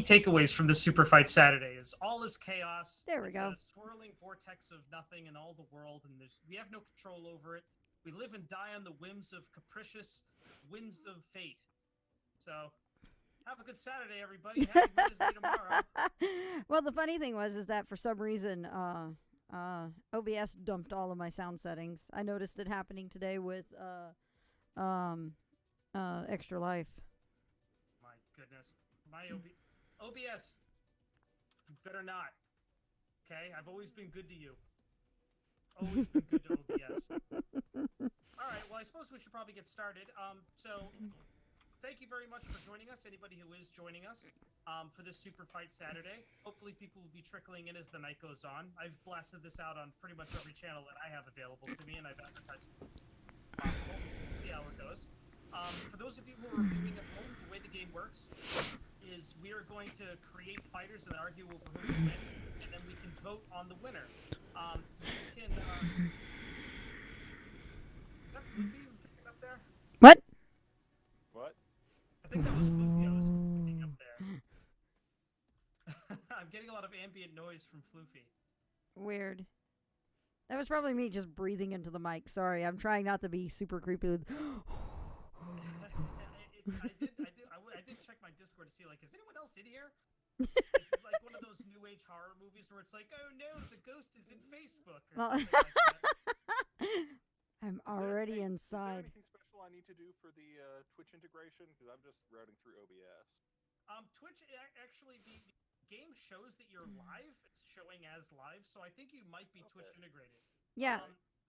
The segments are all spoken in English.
takeaways from this Superfight Saturday is all is chaos. There we It's go. a swirling vortex of nothing in all the world, and we have no control over it. We live and die on the whims of capricious winds of fate. So, have a good Saturday, everybody. Happy Wednesday tomorrow. Well, the funny thing was that for some reason, OBS dumped all of my sound settings. I noticed it happening today with Extra Life. My goodness. OBS, you better not. Okay? I've always been good to you. Always been good to OBS. All right, well, I suppose we should probably get started. So, thank you very much for joining us, anybody who is joining us for this Superfight Saturday. Hopefully people will be trickling in as the night goes on. I've blasted this out on pretty much every channel that I have available to me, and I've advertised it possible. See how it goes. For those of you who are reviewing at home, the way the game works is we are going to create fighters and argue over who will win, and then we can vote on the winner. You can... is that Floofy picking up there? What? What? I think that was Floofy I was picking up there. I'm getting a lot of ambient noise from Floofy. Weird. That was probably me just breathing into the mic. Sorry, I'm trying not to be super creepy with... I did check my Discord to see, like, is anyone else in here? This is like one of those new age horror movies where it's like, oh no, the ghost is in Facebook. Or something like that. I'm already inside. Is there anything special I need to do for the Twitch integration? Because I'm just routing through OBS. Twitch, actually, the game shows that you're live. It's showing as live, so I think you might be Twitch integrated. Yeah.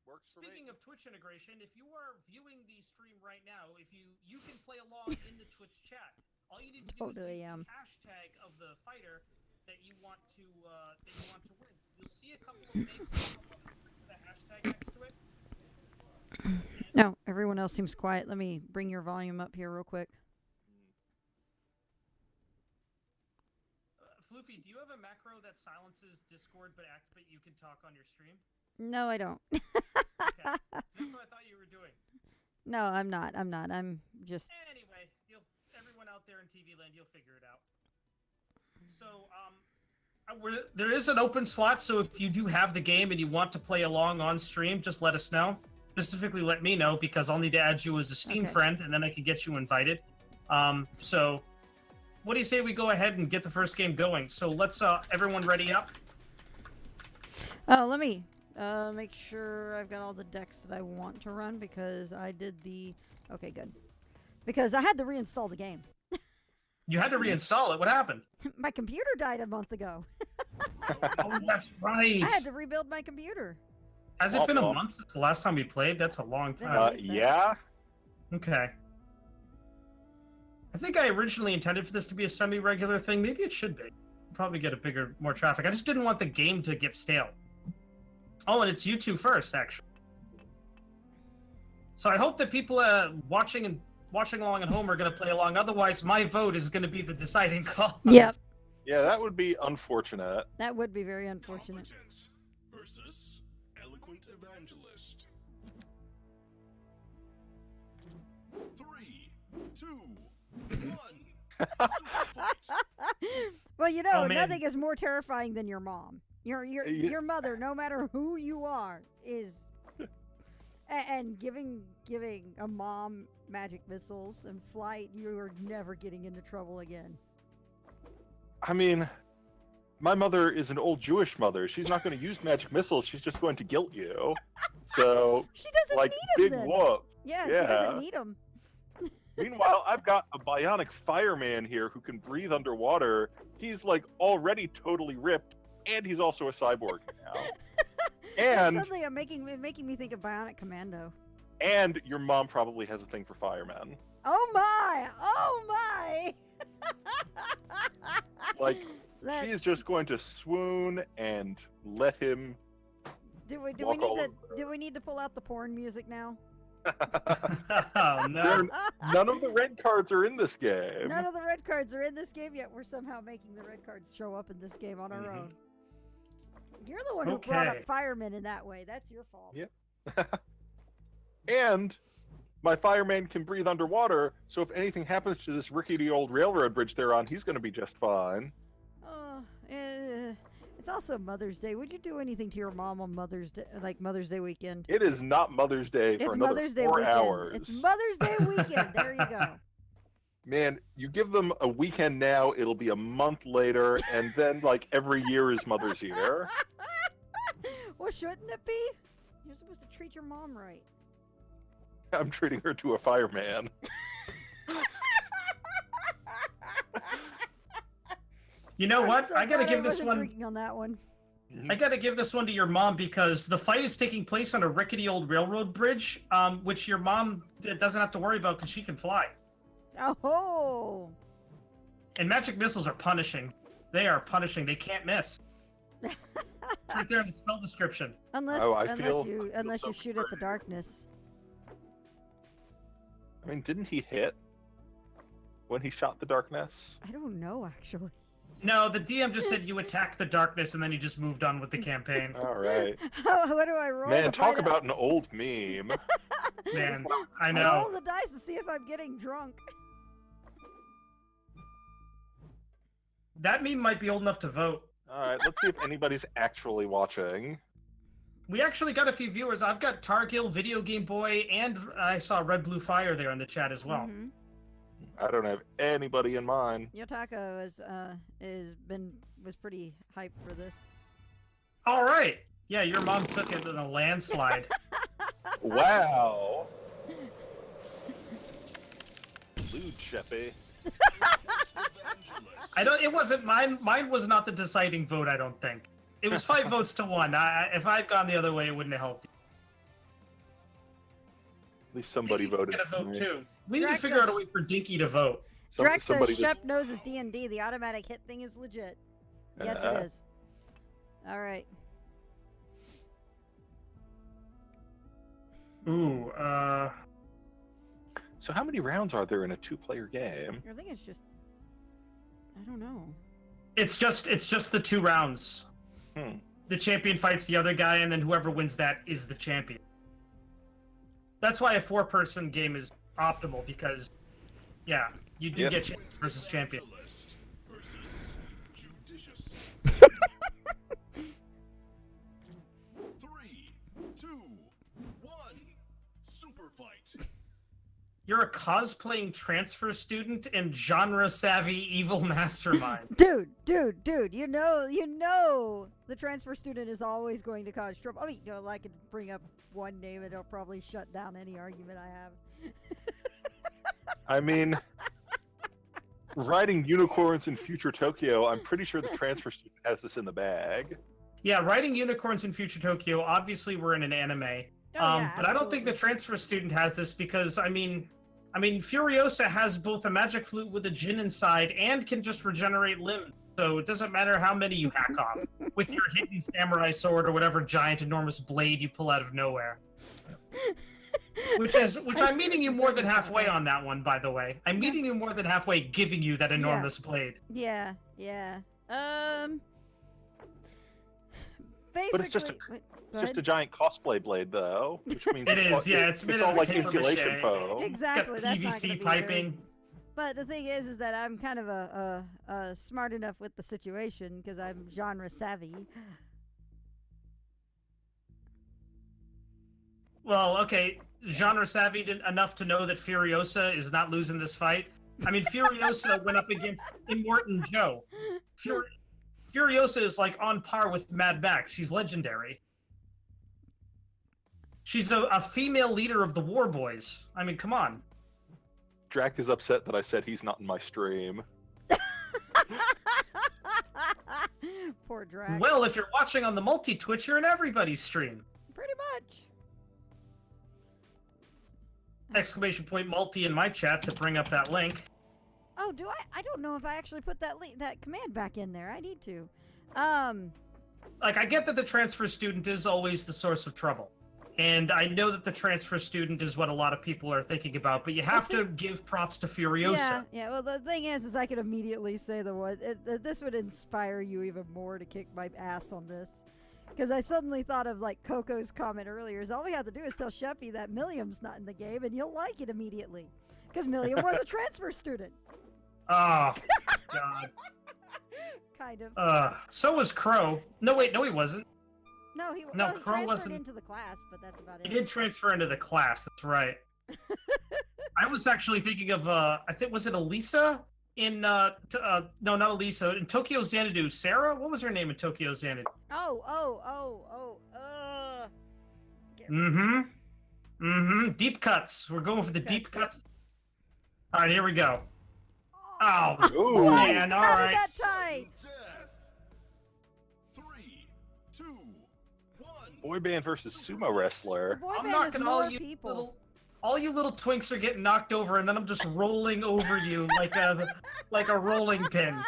Works for Speaking me. of Twitch integration, if you are viewing the stream right now, if you can play along in the Twitch chat. All you need to do Totally is use am. the hashtag of the fighter that you want to win. You'll see a couple of names with the hashtag next to it. No, everyone else seems quiet. Let me bring your volume up here real quick. Floofy, do you have a macro that silences Discord but you can talk on your stream? No, I don't. Okay. That's what I thought you were doing. No, I'm not. I'm just... Anyway, everyone out there in TV land, you'll figure it out. So, there is an open slot, so if you do have the game and you want to play along on stream, just let us know. Specifically, let me know, because I'll need to add you as a Steam friend, and then I can get you invited. So, what do you say we go ahead and get the first game going? So let's, everyone ready up? Oh, let me make sure I've got all the decks that I want to run, because I did the... Okay, good. Because I had to reinstall the game. You had to reinstall it. What happened? My computer died a month ago. Oh, that's right. I had to rebuild my computer. Has it been a month since the last time we played? That's a long time. Yeah. Okay. I think I originally intended for this to be a semi-regular thing. Maybe it should be. Probably get more traffic. I just didn't want the game to get stale. Oh, and it's you two first, actually. So I hope that people watching along at home are going to play along. Otherwise, my vote is going to be the deciding call. Yep. Yeah, that would be unfortunate. That would be very unfortunate. Competence versus eloquent evangelist. 3, 2, 1. Well, you know, Oh, man. nothing is more terrifying than your mom. Your mother, no matter who you are, is... And giving a mom magic missiles and flight, you are never getting into trouble again. I mean, my mother is an old Jewish mother. She's not going to use magic missiles. She's just going to guilt you. So, She doesn't like, need big them then. whoop. Yeah, she Yeah. doesn't need them. Meanwhile, I've got a bionic fireman here who can breathe underwater. He's, like, already totally ripped, and he's also a cyborg now. And Suddenly, I'm making me think of Bionic Commando. And your mom probably has a thing for firemen. Oh my! Oh my! Like, she is just going to swoon and let him. Do we walk all need to pull out the porn music now? Oh, no. None of the red cards are in this game. None of the red cards are in this game yet. We're somehow making the red cards show up in this game on our own. You're the one who brought up Okay. firemen in that way. That's your fault. Yep. And My fireman can breathe underwater, so if anything happens to this rickety old railroad bridge they're on, he's going to be just fine. Oh, it's also Mother's Day. Would you do anything to your mom on Mother's Day, like Mother's Day weekend? It is not Mother's Day for It's another Mother's Day 4 weekend. hours. It's Mother's Day weekend. There you go. Man, you give them a weekend now, it'll be a month later, and then like every year is Mother's Year. Well, shouldn't it be? You're supposed to treat your mom right. I'm treating her to a fireman. You know I'm what? so I gotta glad give this wasn't one. drinking on that one. I gotta give this one to your mom because the fight is taking place on a rickety old railroad bridge, which your mom doesn't have to worry about because she can fly. Oh. And magic missiles are punishing. They are punishing. They can't miss. It's right there in the spell description. Unless Oh, unless I you feel shoot at the darkness. I mean, didn't he hit when he shot the darkness? I don't know actually. No, the DM just said you attack the darkness and then he just moved on with the campaign. All right. What do I roll? Man, to talk find out? about an old meme. Man, I I know. roll the dice to see if I'm getting drunk. That meme might be old enough to vote. All right, let's see if anybody's actually watching. We actually got a few viewers. I've got Targil, Video Game Boy, and I saw Red Blue Fire there in the chat as well. Mhm. I don't have anybody in mind. Yotaka was pretty hyped for this. All right. Yeah, your mom took it in a landslide. Wow. Lewd, Sheppy. It wasn't mine. Mine was not the deciding vote, I don't think. It was 5 votes to 1. If I'd gone the other way, it wouldn't have helped. At least somebody voted Get a for vote me. too. We need to Drax figure out a says- way for Dinky to vote. Drax says somebody Shep knows his D&D. The automatic hit thing is legit. Yes, it is. All right. Ooh, So how many rounds are there in a 2-player game? I think it's just. I don't know. it's just the 2 rounds. Hmm. The champion fights the other guy, and then whoever wins that is the champion. That's why a 4-person game is optimal because, yeah, you do Yep. get champions versus champion. Evangelist versus Judicious. 3, 2, 1. Super fight. You're a cosplaying transfer student and genre-savvy evil mastermind. Dude, you know, the transfer student is always going to cause trouble. I mean, I could bring up one name and it'll probably shut down any argument I have. I mean, riding unicorns in future Tokyo, I'm pretty sure the transfer student has this in the bag. Yeah, riding unicorns in future Tokyo. Obviously, we're in an anime, Yeah, but I don't think the absolutely. transfer student has this because I mean, Furiosa has both a magic flute with a djinn inside and can just regenerate limbs. So it doesn't matter how many you hack off with your hidden samurai sword or whatever giant enormous blade you pull out of nowhere. Which I'm meeting you more than halfway on that one, by the way. I'm meeting you more than halfway, giving you that enormous blade. Yeah. Basically, But it's just a giant cosplay blade, though, which means It is, yeah. It's made all of like paper insulation mache. foam. exactly. It's got That's not PVC gonna be piping. Very... But the thing is that I'm kind of smart enough with the situation because I'm genre savvy. Well, okay, genre savvy enough to know that Furiosa is not losing this fight. I mean, Furiosa went up against Immortan Joe. Furiosa is like on par with Mad Max. She's legendary. She's a female leader of the War Boys. I mean, come on. Drac is upset that I said he's not in my stream. Poor Drax. Well, if you're watching on the multi-Twitch, you're in everybody's stream. Pretty much. Exclamation point multi in my chat to bring up that link. Oh, do I? I don't know if I actually put that that command back in there. I need to. Like, I get that the transfer student is always the source of trouble. And I know that the transfer student is what a lot of people are thinking about, but you have to give props to Furiosa. Yeah. Well, the thing is I could immediately say the one. This would inspire you even more to kick my ass on this, Because I suddenly thought of like Coco's comment earlier. Is all we have to do is tell Sheppy that Milliam's not in the game, and you'll like it immediately. Because Milliam was a transfer student. Oh, God. Kind of. So was Crow. No, wait, no, he wasn't. No, he Crow transferred wasn't. into the class, but that's about He it. did transfer into the class. That's right. I was actually thinking of I think was it Elisa in no, not Elisa in Tokyo Xanadu. Sarah, what was her name in Tokyo Xanadu? Deep cuts. We're going for the deep cuts. All right, here we go. Oh, Ooh. man! All How right. did that tie? Death. 3, 2, 1. Boy band versus sumo wrestler. Boy I'm band is knocking more people. all you little twinks are getting knocked over, and then I'm just rolling over you like a rolling pin.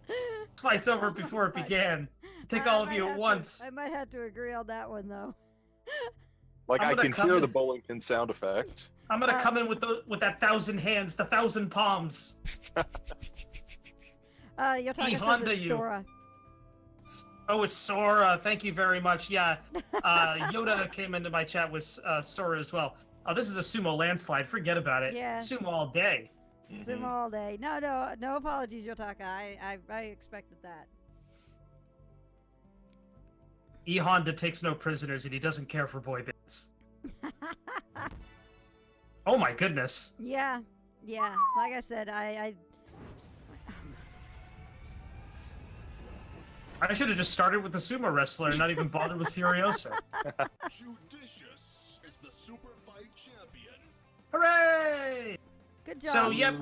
This fight's over before it began. Take all of you at once. I might have to agree on that one though. Like I'm I gonna can come hear in- the bowling pin sound effect. I'm gonna come in with that 1,000 hands, the 1,000 palms. Yotaka says Honda it's you. Sora. Oh, it's Sora. Thank you very much. Yeah, Yoda came into my chat with Sora as well. Oh, this is a sumo landslide. Forget about it. Yeah. Sumo all day. Sumo all day. No apologies, Yotaka. I expected that. E Honda takes no prisoners, and he doesn't care for boy bands. Oh my goodness. Yeah. Like I said, I should have just started with the sumo wrestler and not even bothered with Furiosa. Judicious is the Super Fight champion. Hooray! good job. So, yep.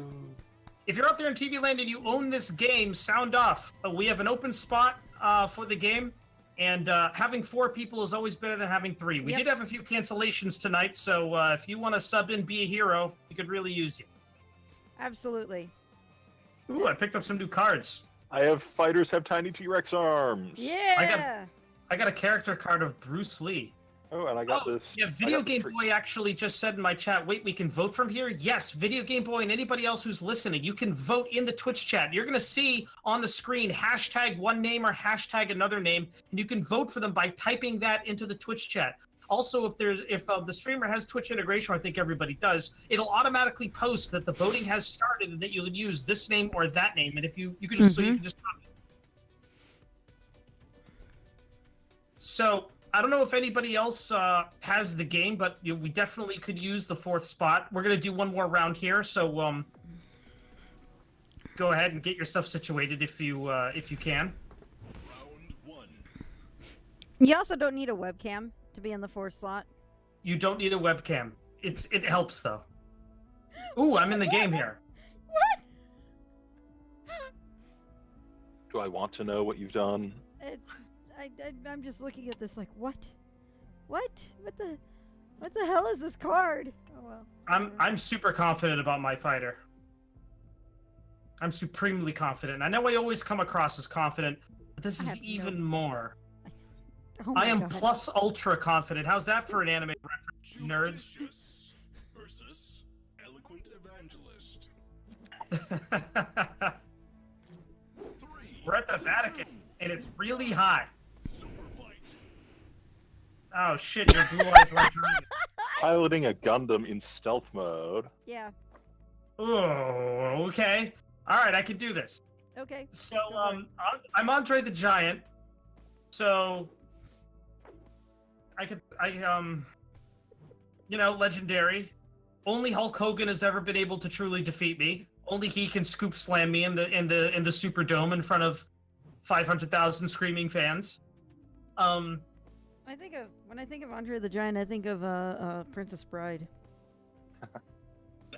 If you're out there in TV land and you own this game, sound off. We have an open spot for the game, and having 4 people is always better than having 3. We Yep. did have a few cancellations tonight, so if you want to sub in, be a hero, we could really use you. Absolutely. Ooh, I picked up some new cards. I have fighters have tiny T-Rex arms. Yeah. I got a character card of Bruce Lee. Oh, and I got this. Yeah, I Video got this Game for- Boy actually just said in my chat, wait, we can vote from here? Yes, Video Game Boy and anybody else who's listening, you can vote in the Twitch chat. You're going to see on the screen hashtag one name or hashtag another name, and you can vote for them by typing that into the Twitch chat. Also, if the streamer has Twitch integration, I think everybody does, it'll automatically post that the voting has started and that you would use this name or that name. And if you could just, so you can just copy. So I don't know if anybody else has the game, but we definitely could use the 4th spot. We're gonna do one more round here, so go ahead and get yourself situated if you can. Round 1. You also don't need a webcam to be in the 4th slot. You don't need a webcam. It helps though. Ooh, I'm in the game here. What? Do I want to know what you've done? I'm just looking at this like, what the hell is this card? Oh well. I'm super confident about my fighter. I'm supremely confident. I know I always come across as confident, but this I is have no- even more. Oh my I am God. plus ultra confident. How's that for an anime reference, nerds? Judicious versus Eloquent Evangelist. 3. We're at the Vatican, and it's really hot. Super Fight. Oh shit, your blue eyes were driving. Piloting a Gundam in stealth mode. Yeah. Oh, okay. All right, I can do this. Okay. So, Go for it. I'm Andre the Giant. So, legendary. Only Hulk Hogan has ever been able to truly defeat me. Only he can scoop slam me in the Superdome in front of 500,000 screaming fans. When I think of Andre the Giant, I think of Princess Bride.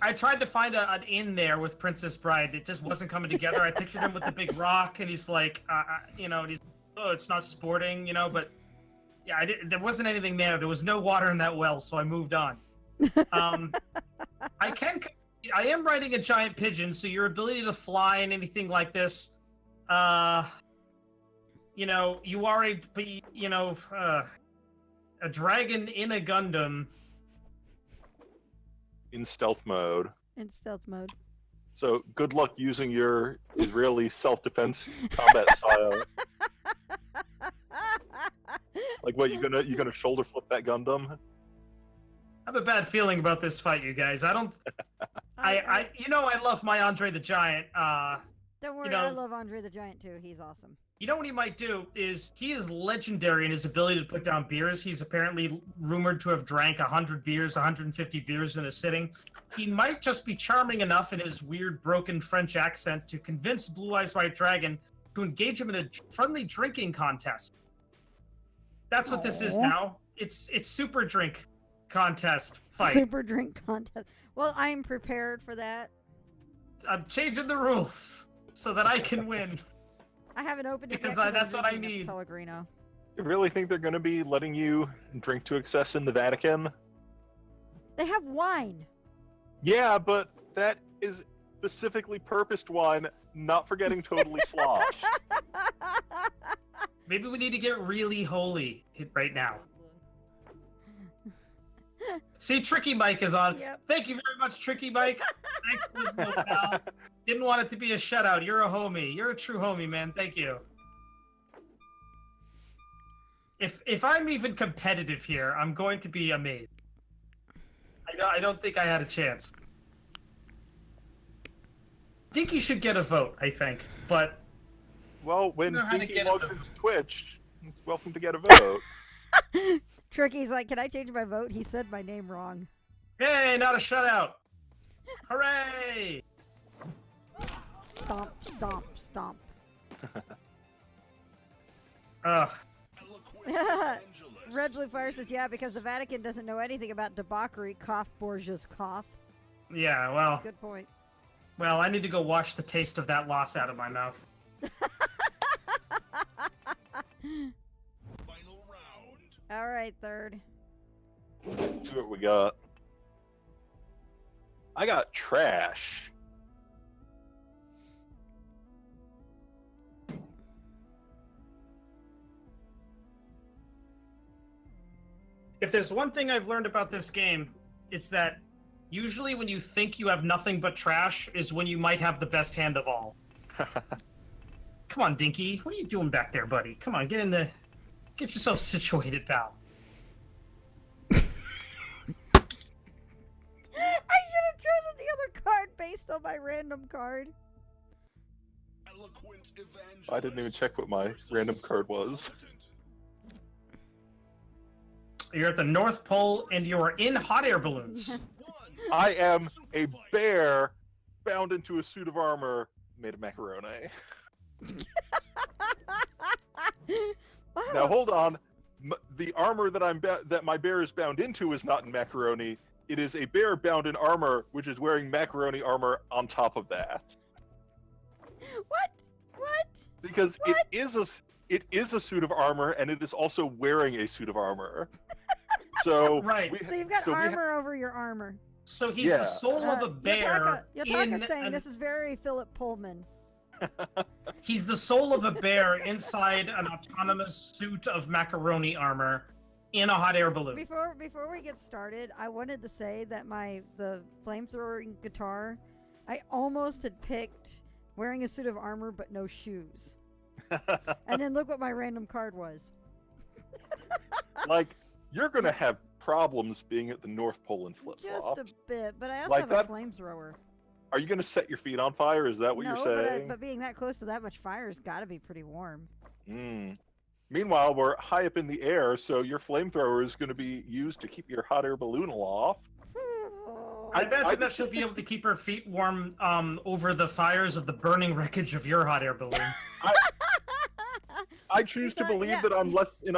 I tried to find an in there with Princess Bride. It just wasn't coming together. I pictured him with the big rock, and he's like, and he's, oh, it's not sporting, but yeah, there wasn't anything there. There was no water in that well, so I moved on. I am riding a giant pigeon, so your ability to fly and anything like this, you are a dragon in a Gundam. In stealth mode. In stealth mode. So good luck using your Israeli self-defense combat style. Like, what, you gonna shoulder flip that Gundam? I have a bad feeling about this fight, you guys. I don't. I love my Andre the Giant. Don't worry, you know- I love Andre the Giant too. He's awesome. You know what he might do is he is legendary in his ability to put down beers. He's apparently rumored to have drank 100 beers, 150 beers in a sitting. He might just be charming enough in his weird broken French accent to convince Blue Eyes White Dragon to engage him in a friendly drinking contest. That's what this is Aw. now. It's super drink contest fight. Super drink contest. Well, I am prepared for that. I'm changing the rules so that I can win. I haven't opened it Because yet 'cause that's I'm what I drinking a need. Pellegrino. You really think they're gonna be letting you drink to excess in the Vatican? They have wine. Yeah, but that is specifically purposed wine, not forgetting totally slosh. Maybe we need to get really holy right now. See, Tricky Mike is on. Yep. Thank you very much, Tricky Mike. Thanks for the milk, pal. Didn't want it to be a shutout. You're a homie. You're a true homie, man. Thank you. If I'm even competitive here, I'm going to be amazed. I don't think I had a chance. Dinky should get a vote, I think, but Well, when know how to Dinky get logs it. into Twitch, he's welcome to get a vote. Tricky's like, can I change my vote? He said my name wrong. hey, not a shutout. Hooray! Stomp, stomp, stomp. Ugh. Eloquent evangelist. Red Blue Fire says, yeah, because the Vatican doesn't know anything about debauchery. Cough, Borgia's cough. Yeah, well, Good point. I need to go wash the taste of that loss out of my mouth. Final round. All right, third. See what we got. I got trash. If there's one thing I've learned about this game, it's that usually when you think you have nothing but trash is when you might have the best hand of all. Come on, Dinky. What are you doing back there, buddy? Come on, get yourself situated, pal. I should have chosen the other card based on my random card. Eloquent evangelist. I didn't even check what my versus random card was. militant. You're at the North Pole and you're in hot air balloons. One. I am a Superfight. bear bound into a suit of armor made of macaroni. Wow. Now hold on. The armor that that my bear is bound into is not in macaroni. It is a bear bound in armor, which is wearing macaroni armor on top of that. What? What? Because What? it is a suit of armor, and it is also wearing a suit of armor. So Right. So you've got so we armor over your armor. So he's Yeah. the soul of a bear Yotaka's in saying an- this is very Philip Pullman. He's the soul of a bear inside an autonomous suit of macaroni armor in a hot air balloon. Before we get started, I wanted to say that the flamethrowing guitar, I almost had picked wearing a suit of armor but no shoes. And then look what my random card was. like you're gonna have problems being at the North Pole in flip Just flops. a bit, but I also Like have that- a flamethrower. Are you gonna set your feet on fire? Is that what No, you're but, saying? but being that close to that much fire has got to be pretty warm. Mm. Meanwhile, we're high up in the air, so your flamethrower is going to be used to keep your hot air balloon aloft. I imagine that she'll be able to keep her feet warm over the fires of the burning wreckage of your hot air balloon. I choose to Besides- believe yeah. that I'm less in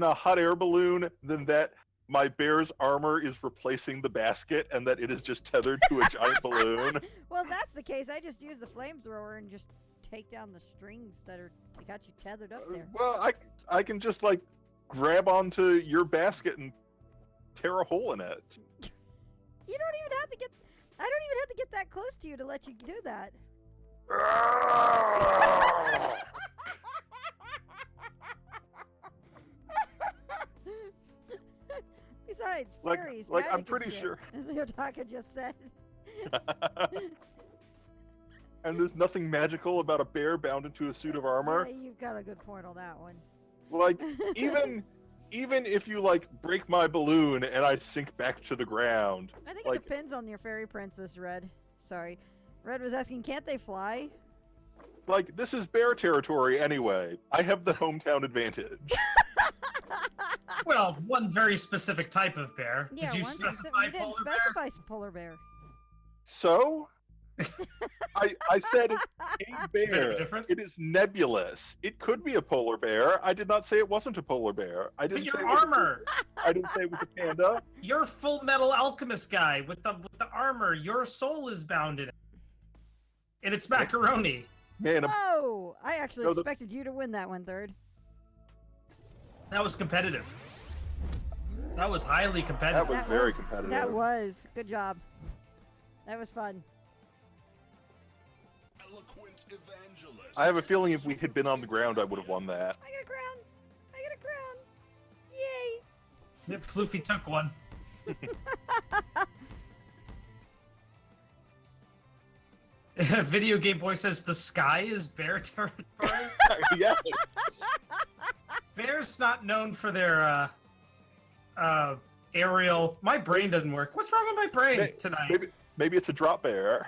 a hot air balloon than that my bear's armor is replacing the basket and that it is just tethered to a giant balloon. Well, if that's the case, I just use the flamethrower and just take down the strings that got you tethered up there. Well, I can just like grab onto your basket and tear a hole in it. You don't even have to get. I don't even have to get that close to you to let you do that. Besides, fairies, like I'm magic pretty and shit, sure. as Yotaka just said. And there's nothing magical about a bear bound into a suit of armor. Yeah, you've got a good point on that one. Like even if you like break my balloon and I sink back to the ground, I think like, it depends on your fairy princess, Red. Sorry. Red was asking, can't they fly? like this is bear territory anyway. I have the hometown advantage. Well, one very specific type of bear. Yeah, Did you one specify you didn't polar bear? specify polar bear. So, I said a Bit of a bear. difference. It is nebulous. It could be a polar bear. I did not say it wasn't a polar bear. I But didn't say your it was armor. I didn't say it was a panda. You're Full Metal Alchemist guy with the armor. Your soul is bound in it, and it's macaroni. Man, Whoa! I actually No, the- expected you to win that one, Third. That was competitive. That was highly competitive. that was very competitive. That was. Good job. That was fun. Eloquent evangelist. I have a feeling if we had been on the ground, I would have won that. I got a crown! I got a crown! Yay! Yep, Floofy took one. Video Game Boy says the sky is bear territory. Yeah. Bears not known for their aerial. My brain doesn't work. What's wrong with my brain tonight? Maybe it's a drop bear.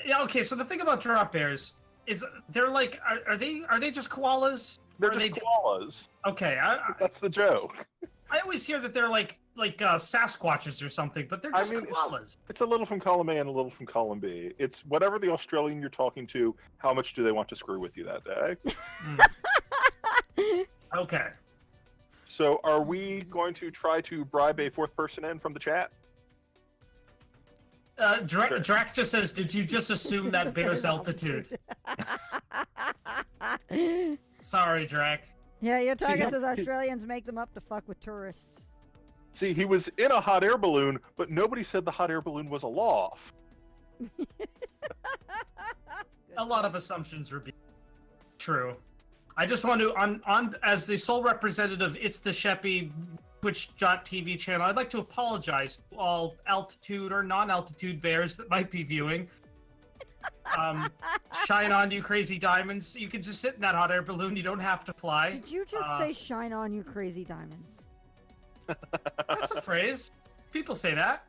Yeah, okay, so the thing about drop bears is they're like, are they just koalas? They're Or are just they koalas. Okay, That's the joke. I always hear that they're like Sasquatches or something, but they're I just mean, koalas. It's a little from column A and a little from column B. It's whatever the Australian you're talking to, how much do they want to screw with you that day? Okay. So are we going to try to bribe a fourth person in from the chat? Drac just says, did you just assume that bear's altitude? Sorry, Drac. Yeah, Yotaga See, says Australians make them up to fuck with tourists. See, he was in a hot air balloon, but nobody said the hot air balloon was aloft. A lot of assumptions were being true. I just want to, on as the sole representative, it's the Sheppy Twitch.tv channel, I'd like to apologize to all altitude or non-altitude bears that might be viewing. Shine on, you crazy diamonds. You can just sit in that hot air balloon. You don't have to fly. Did you just say shine on, you crazy diamonds? That's a phrase. People say that.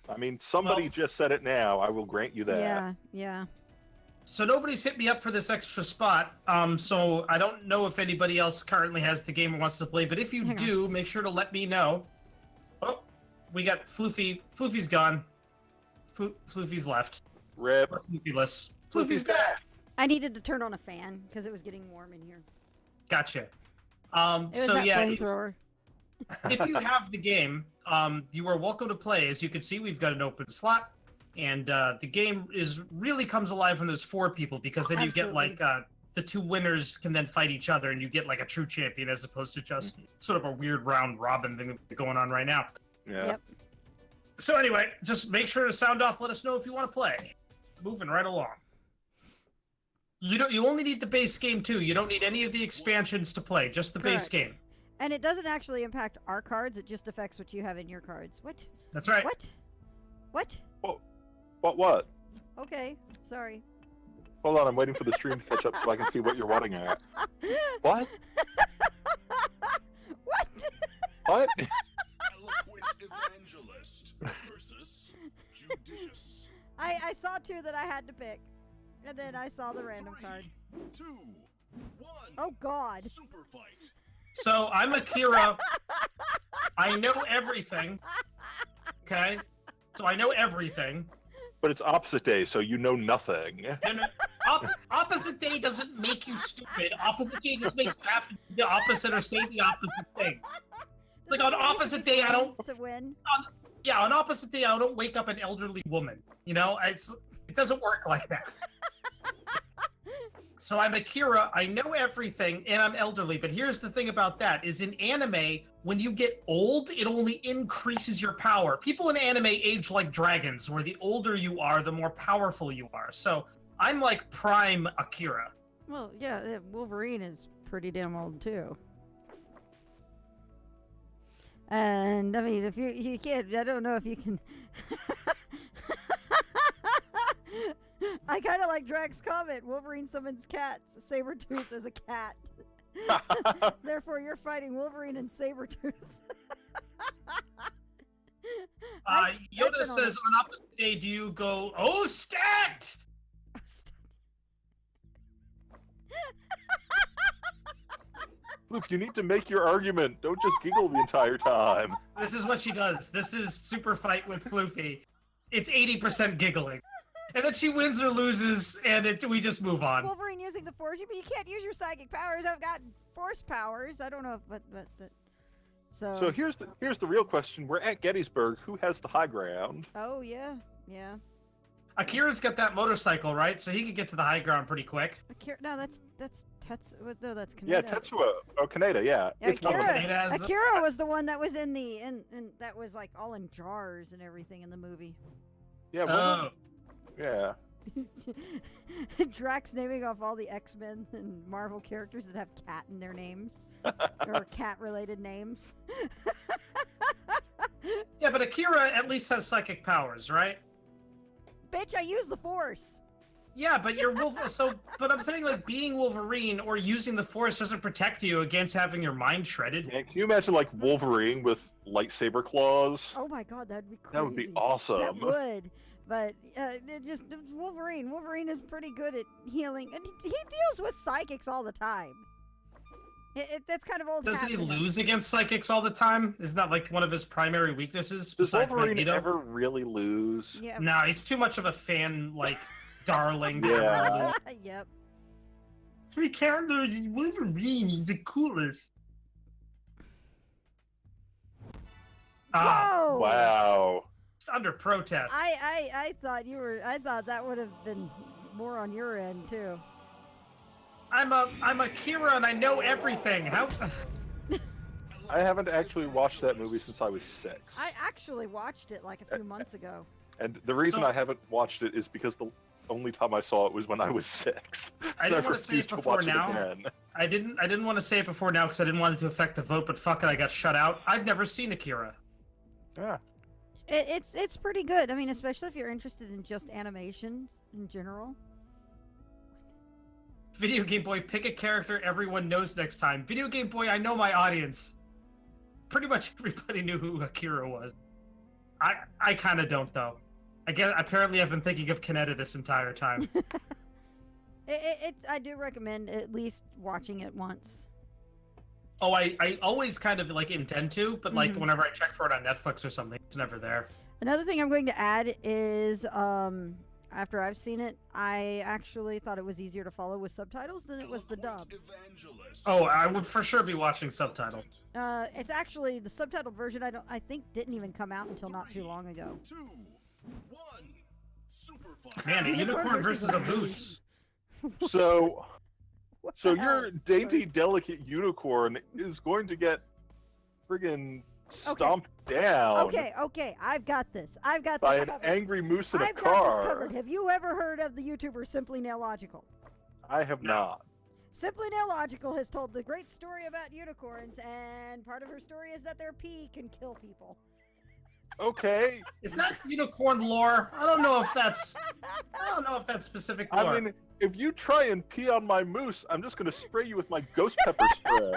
I mean, somebody just said it now. I will grant you that. Yeah, yeah. So nobody's hit me up for this extra spot. So I don't know if anybody else currently has the game or wants to play, but if you Hang on. do, make sure to let me know. Oh, we got Floofy. Floofy's gone. Floofy's left. Rip. Or Floofy-less. Floofy's back. I needed to turn on a fan because it was getting warm in here. Gotcha. It was So that yeah, flamethrower. if you have the game, you are welcome to play. As you can see, we've got an open slot, and the game really comes alive when there's 4 people, because then you get Absolutely. like the 2 winners can then fight each other, and you get like a true champion as opposed to just sort of a weird round robin thing going on right now. Yeah. Yep. So anyway, just make sure to sound off. Let us know if you want to play. Moving right along. You only need the base game too. You don't need any of the expansions to play. Just the base Correct. game. And it doesn't actually impact our cards. It just affects what you have in your cards. What? That's right. What? What? What? Okay. Sorry. Hold on, I'm waiting for the stream to catch up so I can see what you're wanting at. What? What? What? Eloquent evangelist versus judicious. I saw 2 that I had to pick. And then I saw the random 3, card. 2, 1. Oh God. Super fight. So I'm Akira. I know everything. Okay? So I know everything. But it's opposite day, so you know nothing. And opposite day doesn't make you stupid. Opposite day just makes you happen to do the opposite or say the opposite thing. Like on opposite day, I don't. To win. Yeah, on opposite day, I don't wake up an elderly woman. You know, it doesn't work like that. So I'm Akira, I know everything, and I'm elderly, but here's the thing about that, is in anime, when you get old, it only increases your power. People in anime age like dragons, where the older you are, the more powerful you are. So I'm like prime Akira. Well, yeah, Wolverine is pretty damn old too. And I mean, if you can't, I don't know if you can. I kind of like Drax's comment. Wolverine summons cats. Sabretooth is a cat. Therefore, you're fighting Wolverine and Sabretooth. Yoda says, on opposite day, do you go, oh, stat! Floof, you need to make your argument. Don't just giggle the entire time. This is what she does. This is Super Fight with Floofy. It's 80% giggling. And then she wins or loses, and we just move on. Wolverine using the Force, but you can't use your psychic powers. I've got Force powers. I don't know, but So here's the real question. We're at Gettysburg. Who has the high ground? Oh yeah. Akira's got that motorcycle, right? So he could get to the high ground pretty quick. No, that's Tetsuo. No, that's Kaneda. Yeah, Tetsuo. Oh, Kaneda, yeah. It's Akira, Kaneda has the- Akira was the one that was in the that was like all in jars and everything in the movie. Yeah, wasn't it? Yeah. Drax naming off all the X-Men and Marvel characters that have cat in their names. Or cat-related names. Yeah, but Akira at least has psychic powers, right? Bitch, I use the Force. Yeah, but you're but I'm saying like being Wolverine or using the Force doesn't protect you against having your mind shredded. Yeah, can you imagine like Wolverine with lightsaber claws? Oh my god, that'd be crazy. That would be awesome. That would. But Wolverine. Wolverine is pretty good at healing, and he deals with psychics all the time. That's kind of old. Doesn't he lose against psychics all the time? Isn't that like one of his primary weaknesses? Does besides Wolverine Magneto? ever really lose? Yeah. No, he's too much of a fan, like, darling. Yeah. Yep. We can't lose Wolverine. He's the coolest. Whoa! Wow. It's under protest. I thought you were. I thought that would have been more on your end too. I'm Akira and I know everything. How? I haven't actually watched that movie since I was 6. I actually watched it like a few months ago. And the reason So- I haven't watched it is because the only time I saw it was when I was 6. I didn't want to say it refused before watch now. again. I didn't want to say it before now because I didn't want it to affect the vote. But fuck it, I got shut out. I've never seen Akira. Yeah. It's pretty good. I mean, especially if you're interested in just animation in general. Video Game Boy, pick a character everyone knows next time. Video Game Boy, I know my audience. Pretty much everybody knew who Akira was. I kind of don't though. I guess apparently I've been thinking of Kaneda this entire time. I do recommend at least watching it once. Oh, I always kind of like intend to, but like whenever I check for it on Netflix or something, it's never there. Another thing I'm going to add is after I've seen it, I actually thought it was easier to follow with subtitles than it was the dub. Oh, I would for sure be watching subtitles. It's actually the subtitled version. I think didn't even come out until not too long ago. 2, 1. Superfight. Man, a unicorn versus a moose. So What so the your hell? dainty, delicate unicorn is going to get friggin' stomped down Okay, I've got this. I've got by this an covered. angry moose in a I've got this car. covered. Have you ever heard of the YouTuber Simply Nailogical? I have not. Simply Nailogical has told the great story about unicorns, and part of her story is that their pee can kill people. Okay. Is that unicorn lore? I don't know if that's specific lore. I mean, if you try and pee on my moose, I'm just gonna spray you with my ghost pepper spray.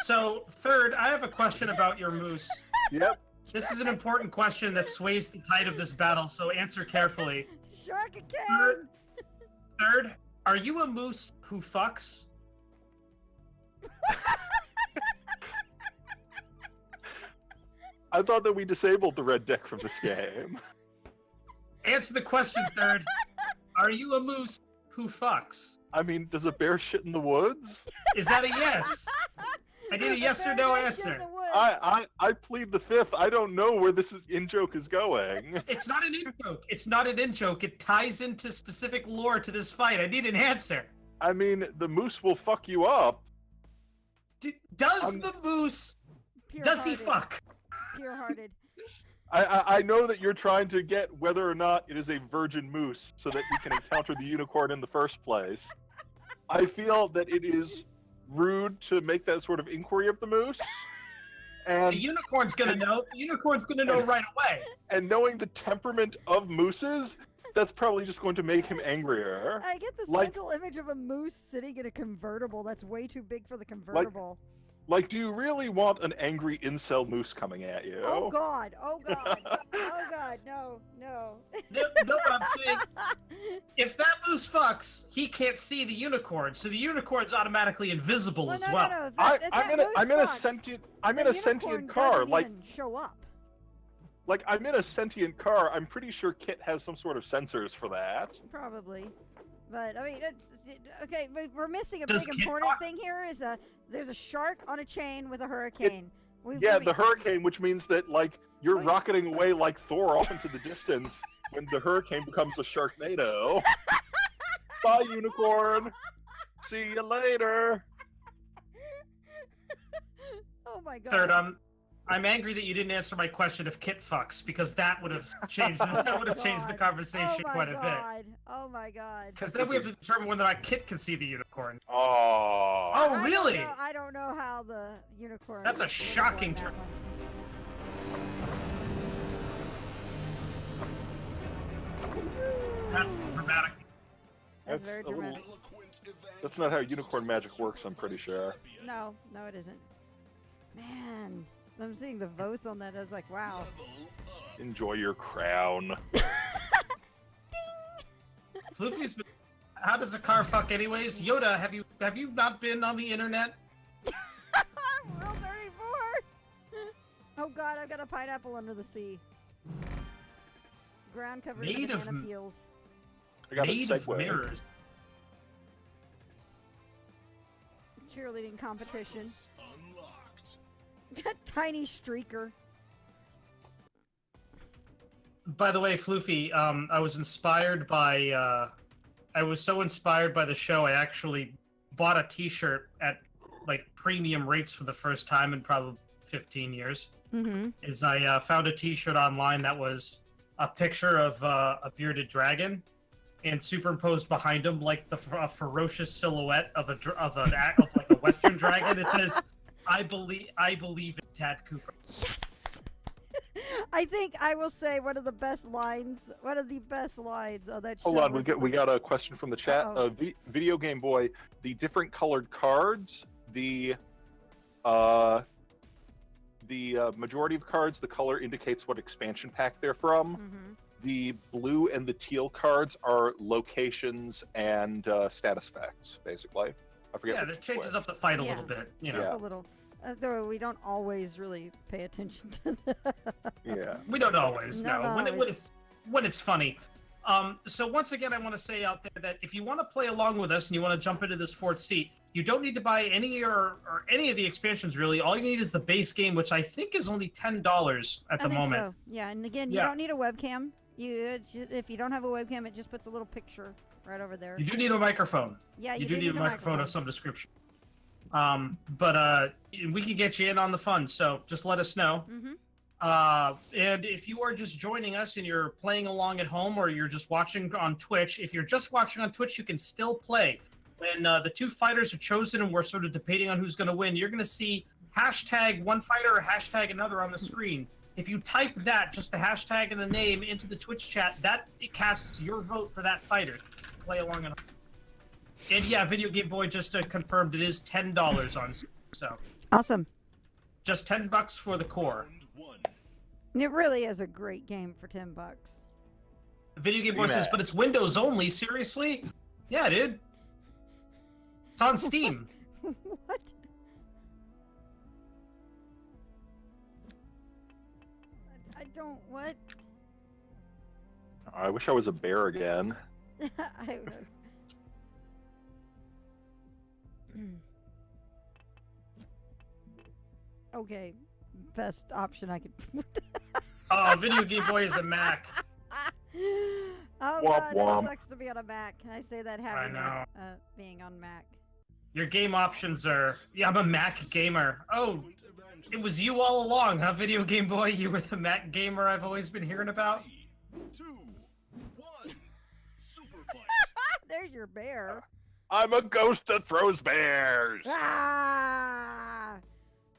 So, third, I have a question about your moose. Yep. This is an important question that sways the tide of this battle, so answer carefully. Shark again! Third, are you a moose who fucks? I thought that we disabled the red deck from this game. Answer the question, third. Are you a moose who fucks? I mean, does a bear shit in the woods? Is that a yes? I need a yes or no answer. I plead the fifth. I don't know where this in-joke is going. It's not an in-joke. It's not an in-joke. It ties into specific lore to this fight. I need an answer. I mean, the moose will fuck you up. Does the moose... Does he fuck? Pure-hearted. I know that you're trying to get whether or not it is a virgin moose so that you can encounter the unicorn in the first place. I feel that it is rude to make that sort of inquiry of the moose. And, The unicorn's gonna know. The unicorn's gonna know right away. and knowing the temperament of mooses, that's probably just going to make him angrier. I get this Like- mental image of a moose sitting in a convertible that's way too big for the convertible. Like, do you really want an angry incel moose coming at you? Oh God! Oh God! Oh God! No! No! No, I'm saying if that moose fucks, he can't see the unicorn, so the unicorn's automatically invisible as no, well. No, no. I'm in a sentient car. Like, even show up. like I'm in a sentient car. I'm pretty sure Kit has some sort of sensors for that. Probably. But I mean, okay. We're missing a Does big Kit important talk? thing here. Is there's a shark on a chain with a hurricane. Yeah, the hurricane, which means that like you're Oh, yeah. rocketing away like Thor off into the distance when the hurricane becomes a Sharknado. Bye, unicorn. See you later. Oh my God! Third, I'm angry that you didn't answer my question if Kit fucks, because that would have changed the conversation quite a bit. Oh my God! Because then we have to determine whether or not Kit can see the unicorn. Oh. Oh, really? I don't know how the unicorn. That's a would shocking won that turn. one. That's dramatic. That's That's very a little- dramatic. That's not how unicorn magic works, I'm pretty sure. No, it isn't. Man, I'm seeing the votes on that. I was like, wow. Enjoy your crown. Floofy's been... How does a car fuck anyways? Yoda, have you not been on the internet? Rule 34. Oh God, I've got a pineapple under the sea. Ground covered in Made of banana peels. I got Made a of segue. mirrors. Cheerleading competition. Unlocked. Tiny streaker. By the way, Floofy, I was inspired by I was so inspired by the show I actually bought a t-shirt at like premium rates for the first time in probably 15 years. Mm-hmm. Is I found a t-shirt online that was a picture of a bearded dragon and superimposed behind him like a ferocious silhouette of like a western dragon. It says I believe in Tad Cooper. Yes. I think I will say one of the best lines of that show. Hold on, was we got a question from the chat. Uh-oh. Video Game Boy, the different colored cards, the majority of cards, the color indicates what expansion pack they're from. Mhm. The blue and the teal cards are locations and status facts, basically. I forget. Yeah, which that changes which. up the fight a Yeah. little bit. You know, Just a little. Though we don't always really pay attention to that. Yeah. we don't always Not know always. when it's funny. So once again, I want to say out there that if you want to play along with us and you want to jump into this fourth seat, you don't need to buy any or any of the expansions really. All you need is the base game, which I think is only $10 at the I think moment. so. Yeah, and again, you Yeah. don't need a webcam. If you don't have a webcam, it just puts a little picture right over there. You do need a microphone. Yeah, You do need a microphone of some description. But we can get you in on the fun, so just let us know. Mm-hmm. And if you are just joining us and you're playing along at home or you're just watching on Twitch, if you're just watching on Twitch, you can still play. When the two fighters are chosen and we're sort of debating on who's going to win, you're going to see hashtag one fighter or hashtag another on the screen. If you type that, just the hashtag and the name, into the Twitch chat, it casts your vote for that fighter. Play along at home. And yeah, Video Game Boy just confirmed it is $10 on Steam, so Awesome. just $10 for the core. It really is a great game for $10. Video Game Boy Pretty says, mad. but it's Windows only. Seriously? Yeah, dude. It's on Steam. What? I don't. What? I wish I was a bear again. I. Okay, best option I could. Oh, Video Game Boy is a Mac. Oh Womp God, womp. it sucks to be on a Mac. Can I say that having know. being on Mac? Your game options are... Yeah, I'm a Mac gamer. Oh, it was you all along, huh, Video Game Boy? You were the Mac gamer I've always been hearing about? 3, 2, 1. Superfight. There's your bear. I'm a ghost that throws bears. Ah!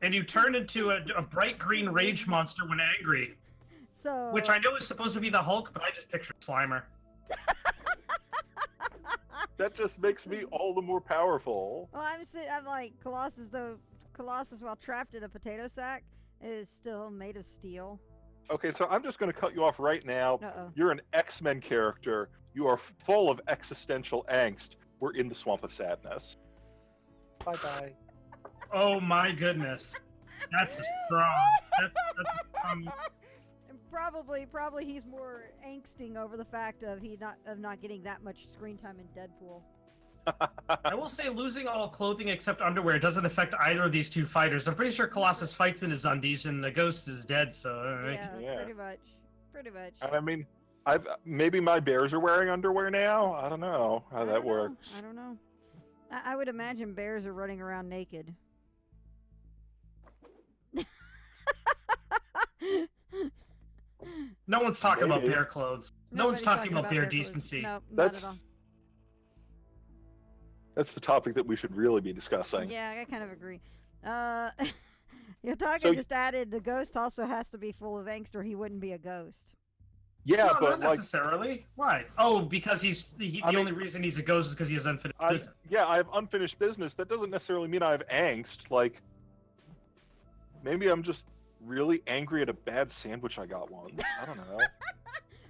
And you turn into a bright green rage monster when angry. So. Which I know is supposed to be the Hulk, but I just picture Slimer. That just makes me all the more powerful. Well, I'm like Colossus though. Colossus, while trapped in a potato sack, is still made of steel. Okay, so I'm just going to cut you off right now. Uh-oh. You're an X-Men character. You are full of existential angst. We're in the swamp of sadness. Bye-bye. Oh my goodness. That's a strong. That's a strong. Probably he's more angsting over the fact of not getting that much screen time in Deadpool. I will say losing all clothing except underwear doesn't affect either of these two fighters. I'm pretty sure Colossus fights in his undies and the Ghost is dead, so... Yeah, pretty much. And I mean, maybe my bears are wearing underwear now? I don't know how that works. I don't know. I would imagine bears are running around naked. No one's talking about Maybe. bear clothes. No Nobody's one's talking about bear clothes. decency. No, not That's at all. that's the topic that we should really be discussing. Yeah, I kind of agree. Yotaka So- just added the ghost also has to be full of angst or he wouldn't be a ghost. Yeah, No, but not like, necessarily. Why? Oh, because the I mean- only reason he's a ghost is because he has unfinished business. I have unfinished business. That doesn't necessarily mean I have angst. Like, maybe I'm just really angry at a bad sandwich I got once. I don't know.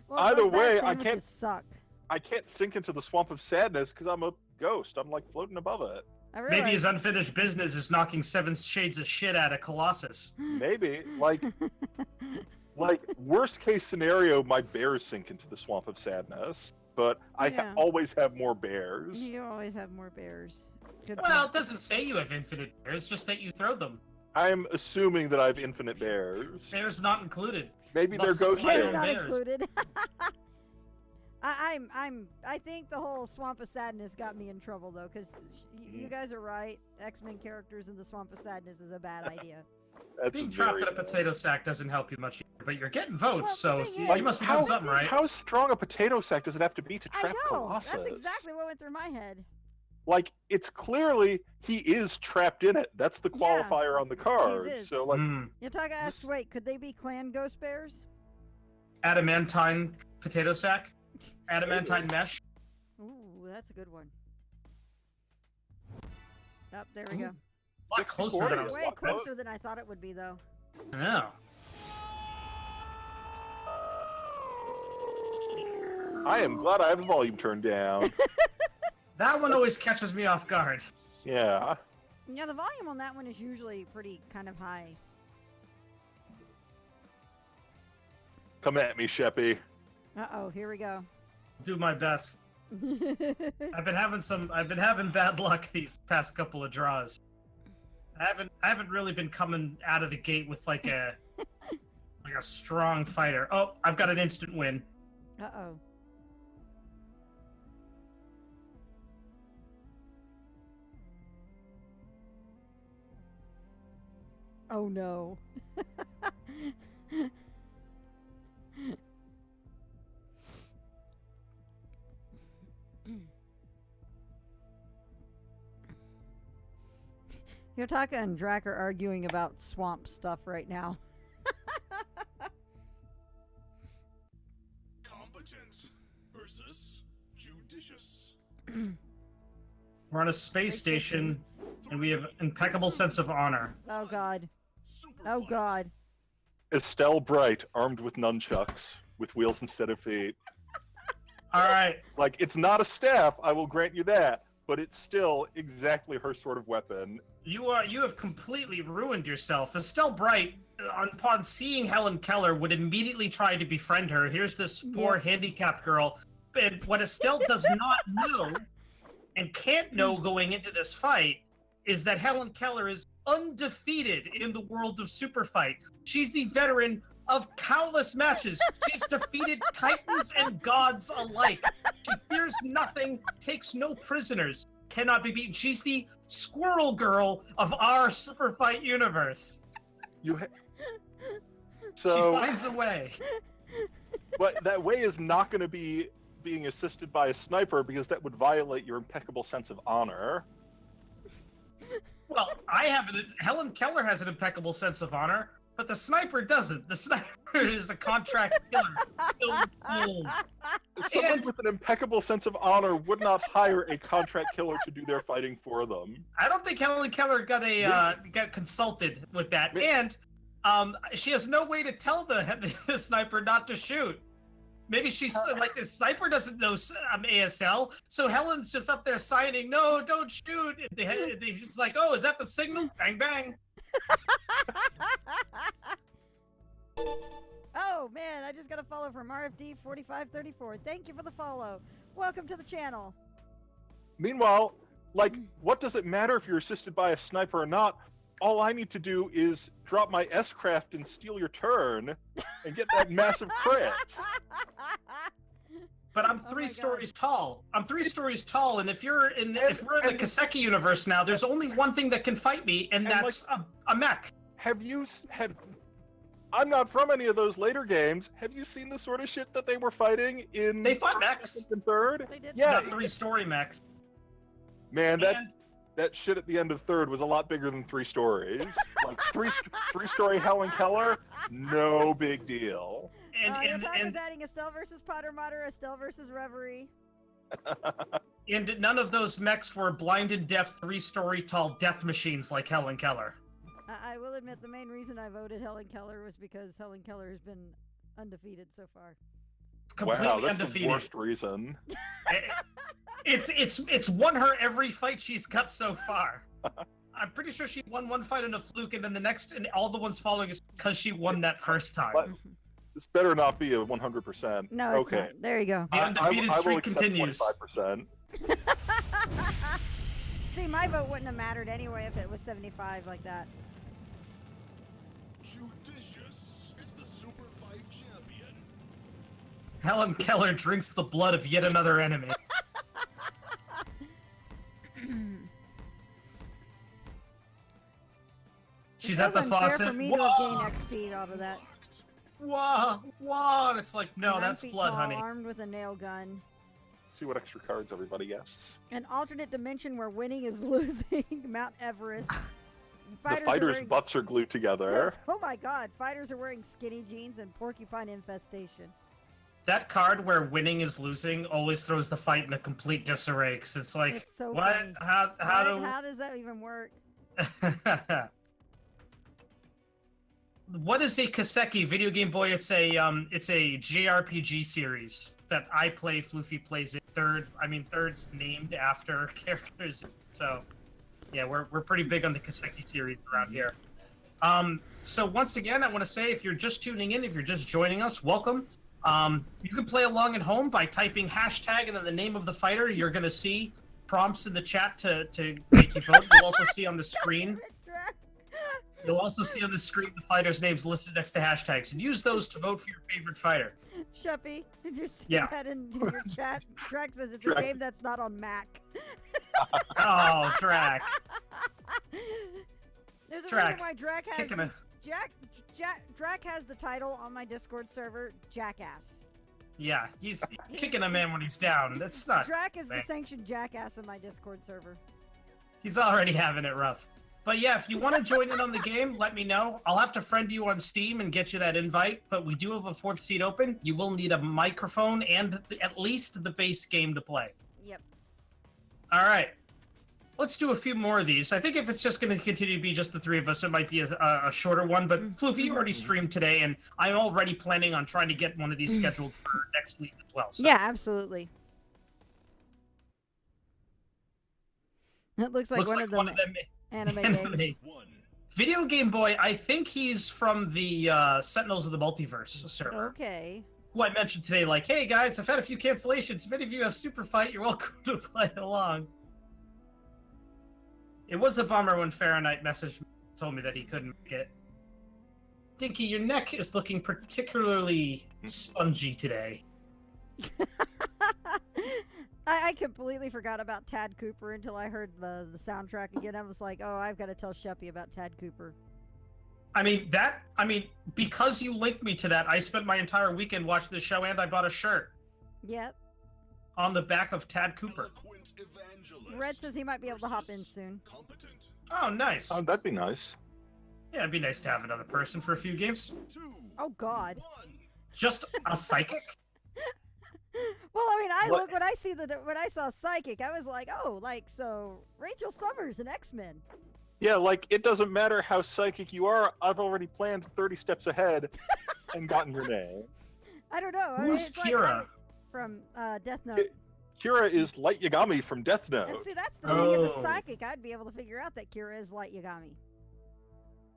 Well, Either those bad way, I sandwiches can't- suck. I can't sink into the swamp of sadness because I'm a ghost. I'm like floating above it. I Maybe realize- his unfinished business is knocking 7 shades of shit out of Colossus. Maybe like worst case scenario, my bears sink into the swamp of sadness. But I Yeah. always have more bears. You always have more bears. Good Well, point. it doesn't say you have infinite bears, just that you throw them. I'm assuming that I have infinite bears. Bears not included. Maybe they're Muscle ghost bears. Bears not bears. included. I think the whole Swamp of Sadness got me in trouble though, because you guys are right. X-Men characters in the Swamp of Sadness is a bad idea. That's Being trapped very in a potato sack doesn't help you much either, but you're getting votes, Well, the so thing you is- must be how, doing something right. How strong a potato sack does it have to be to I trap know. Colossus? That's exactly what went through my head. Like, it's clearly he is trapped in it. That's the Yeah, qualifier on the card. is. So, like, Yotaka asks, wait, could they be clan ghost bears? Adamantine potato sack? Adamantine mesh? Ooh, that's a good one. Up, there we go. A lot closer than I was Way expecting. closer than I thought it would be, though. Yeah. I am glad I have the volume turned down. That one always catches me off guard. Yeah. Yeah, the volume on that one is usually pretty kind of high. Come at me, Sheppy. Uh-oh, here we go. Do my best. I've been having bad luck these past couple of draws. I haven't really been coming out of the gate with like a strong fighter. Oh, I've got an instant win. Uh-oh. Oh no. Yotaka and Drac are arguing about swamp stuff right now. Competence versus judicious. We're on a space station, and we have impeccable sense of honor. Oh god. Super Oh fight. god. Estelle Bright, armed with nunchucks, with wheels instead of feet. All right, Like, it's not a staff, I will grant you that, but it's still exactly her sort of weapon. you have completely ruined yourself. Estelle Bright, upon seeing Helen Keller, would immediately try to befriend her. Here's this poor handicapped girl, and what Estelle does not know and can't know going into this fight is that Helen Keller is undefeated in the world of Superfight. She's the veteran of countless matches. She's defeated titans and gods alike. She fears nothing, takes no prisoners, cannot be beaten. She's the squirrel girl of our Superfight universe. So, She finds a way. but that way is not going to be being assisted by a sniper because that would violate your impeccable sense of honor. Well, Helen Keller has an impeccable sense of honor. But the sniper doesn't. The sniper is a contract killer. Cold. Someone And- with an impeccable sense of honor would not hire a contract killer to do their fighting for them. I don't think Helen Keller got got consulted with that, and she has no way to tell the sniper not to shoot. Maybe she's like the sniper doesn't know ASL, so Helen's just up there signing, "No, don't shoot." And she's like, "Oh, is that the signal? Bang bang." Oh man, I just got a follow from RFD4534. Thank you for the follow. Welcome to the channel. Meanwhile, like, what does it matter if you're assisted by a sniper or not? All I need to do is drop my S-craft and steal your turn and get that massive crit. But I'm Oh three my God. stories tall. I'm 3 stories tall, and if we're in the Kaseki universe now, there's only one thing that can fight me, and that's a mech. I'm not from any of those later games. Have you seen the sort of shit that they were fighting in They fought mechs. second and third? They did. Yeah, Not 3-story mechs. man, And that shit at the end of third was a lot bigger than 3 stories. Like three-story Helen Keller, no big deal. Yataga's adding Estelle versus Potter Mater, Estelle versus Reverie. And none of those mechs were blind and deaf 3-story tall death machines like Helen Keller. I will admit the main reason I voted Helen Keller was because Helen Keller has been undefeated so far. Completely Wow, that's undefeated. the worst reason. It's won her every fight she's got so far. I'm pretty sure she won one fight in a fluke, and then the next and all the ones following is because she won that first time. But this better not be a 100%. No, it's okay. not. There you go. The undefeated I will streak accept continues. 25%. See, my vote wouldn't have mattered anyway if it was 75 like that. Judicious is the Superfight champion. Helen Keller drinks the blood of yet another enemy. She's at the faucet. For me to have gained XP out of that. Whoa, and it's like, no, 9 that's feet blood, tall, honey. Armed with a nail gun. See what extra cards everybody gets. An alternate dimension where winning is losing. Mount Everest. The fighters' butts are glued together. Oh my god, fighters are wearing skinny jeans and porcupine infestation. That card where winning is losing always throws the fight in a complete disarray, because it's like, It's so what? funny. How does that even work? What is a Kaseki video game boy? It's a JRPG series that I play. Floofy plays it. Third's named after characters. So, yeah, we're pretty big on the Kaseki series around here. So once again, I want to say, if you're just tuning in, if you're just joining us, welcome. You can play along at home by typing hashtag and then the name of the fighter. You're gonna see prompts in the chat to make you vote. You'll also see on the screen. You'll also see on the screen the fighters' names listed next to hashtags, and use those to vote for your favorite fighter. Sheppy, did you see Yeah. that in your chat? Drac says it's a Drac. game that's not on Mac. Oh, Drac. There's a Drac, reason why Drac has kicking a- Drac has the title on my Discord server, Jackass. Yeah, he's kicking a man when he's down. That's not. Drac is the man. sanctioned jackass on my Discord server. He's already having it rough. But yeah, if you want to join in on the game, let me know. I'll have to friend you on Steam and get you that invite, but we do have a 4th seat open. You will need a microphone and at least the base game to play. Yep. All right. Let's do a few more of these. I think if it's just going to continue to be just the 3 of us, it might be a shorter one. But Floofy, you already streamed today, and I'm already planning on trying to get one of these scheduled for next week as well. So. Yeah, absolutely. It looks like one of them anime games. Video Game Boy, I think he's from the Sentinels of the Multiverse server. Okay. Who I mentioned today, like, hey guys, I've had a few cancellations. If any of you have Super Fight, you're welcome to play along. It was a bummer when Fahrenheit told me that he couldn't make it. Dinky, your neck is looking particularly spongy today. I completely forgot about Tad Cooper until I heard the soundtrack again. I was like, oh, I've got to tell Sheppy about Tad Cooper. Because you linked me to that, I spent my entire weekend watching the show and I bought a shirt. Yep. On the back of Tad Cooper. Red says he might be able to hop in soon. Oh, nice. Oh, that'd be nice. Yeah, it'd be nice to have another person for a few games. 2, Oh God. 1. Just a psychic? Well, I mean, What- when I saw Psychic, I was like, oh, like so Rachel Summers in X-Men. Yeah, like, it doesn't matter how psychic you are, I've already planned 30 steps ahead and gotten your name. I don't know. I mean, Who's it's like, Kira? from Death Note. Kira is Light Yagami from Death Note. And see, that's the thing. As a Oh. psychic, I'd be able to figure out that Kira is Light Yagami.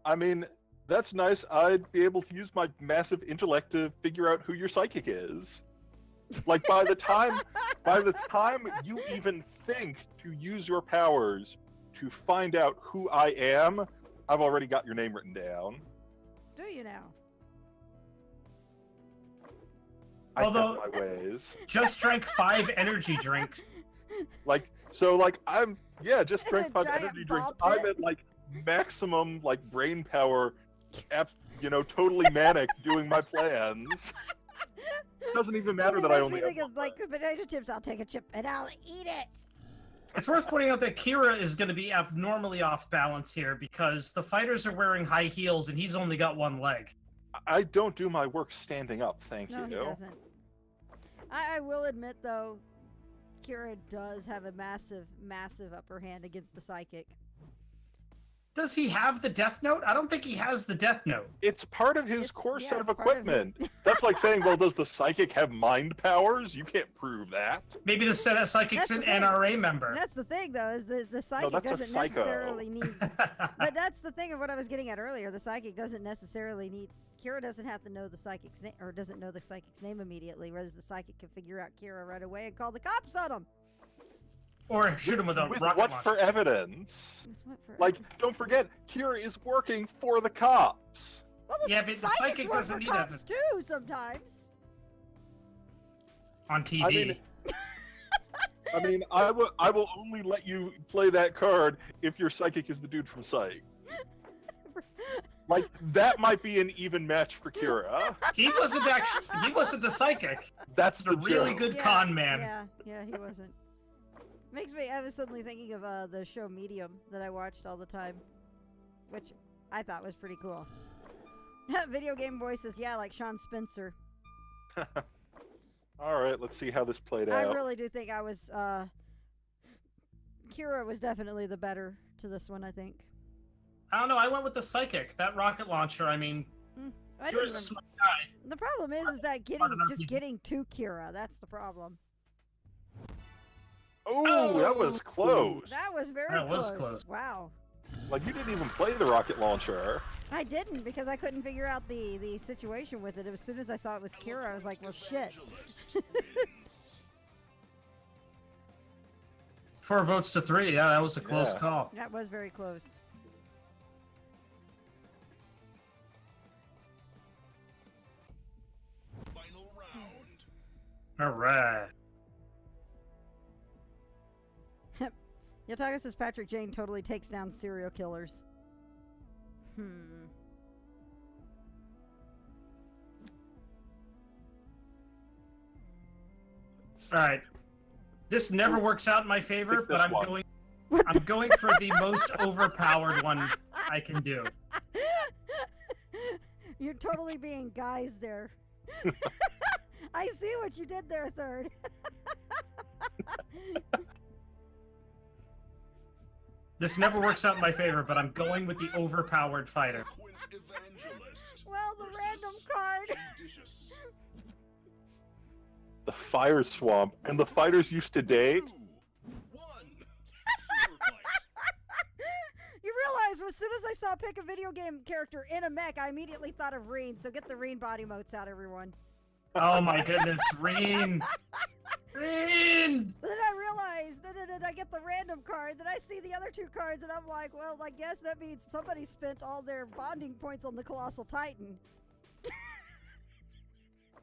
I mean, that's nice. I'd be able to use my massive intellect to figure out who your psychic is. Like, by the time you even think to use your powers to find out who I am, I've already got your name written down. Do you now? I Although- set my ways. Just drank 5 energy drinks. I'm just In drank a 5 giant energy drinks. ball pit? I'm at like maximum like brain power, totally manic doing my plans. Doesn't even matter Something that I makes only me have think of one like potato chips. I'll take a chip and I'll eat it. It's worth pointing out that Kira is going to be abnormally off balance here because the fighters are wearing high heels and he's only got 1 leg. I don't do my work standing up, thank No, he you. doesn't. I will admit though, Kira does have a massive, massive upper hand against the psychic. Does he have the Death Note? I don't think he has the Death Note. It's part of his It's- core yeah, set of it's part of equipment. That's like saying, well, does the psychic have mind powers? You can't prove that. Maybe the set of psychic's That's an the thing. NRA member. That's the thing though, is the psychic that's a doesn't psycho. necessarily need. But that's the thing of what I was getting at earlier. The psychic doesn't necessarily need. Kira doesn't have to know the psychic's name, or doesn't know the psychic's name immediately, whereas the psychic can figure out Kira right away and call the cops on him. Or shoot him with a rocket what launcher. for evidence? Just went for Like, don't forget, Kira is working for the cops. well, the Yeah, but the psychics psychic work doesn't for need cops too sometimes. On TV. I mean, I will only let you play that card if your psychic is the dude from Psych. Like, that might be an even match for Kira. He wasn't the psychic. That's He's a the really joke. good con man. Yeah, he wasn't. Makes me. I was suddenly thinking of the show Medium that I watched all the time, which I thought was pretty cool. Video game voices, yeah, like Sean Spencer. All right, let's see how this played I out. really do think I was. Kira was definitely the better to this one. I think. I don't know. I went with the psychic. That rocket launcher. I mean, I didn't Kira's a even, smart guy. the problem is that enough. getting to Kira. That's the problem. Oh, that was close. That was very That was close. close. Wow. Like, you didn't even play the rocket launcher. I didn't because I couldn't figure out the situation with it. As soon as I saw it was Kira, I was like, well, shit. 4 votes to 3. Yeah, that was a close Yeah. call. That was very close. Final round. All right. Yataga says Patrick Jane totally takes down serial killers. All right. This never works out in my favor, Pick but this I'm one. going. I'm going for the most overpowered one I can do. You're totally being guys there. I see what you did there, Third. This never works out in my favor, but I'm going with the overpowered fighter. Quint Evangelist Well, the versus random card. Judicious. The fire swamp, and the fighters used to date. 2, 1. Superfight. You realize as soon as I saw pick a video game character in a mech, I immediately thought of Reen. So get the Reen body motes out, everyone. Oh my goodness, Reen! Reen! But then I realized that I get the random card, then I see the other 2 cards, and I'm like, well, I guess that means somebody spent all their bonding points on the Colossal Titan.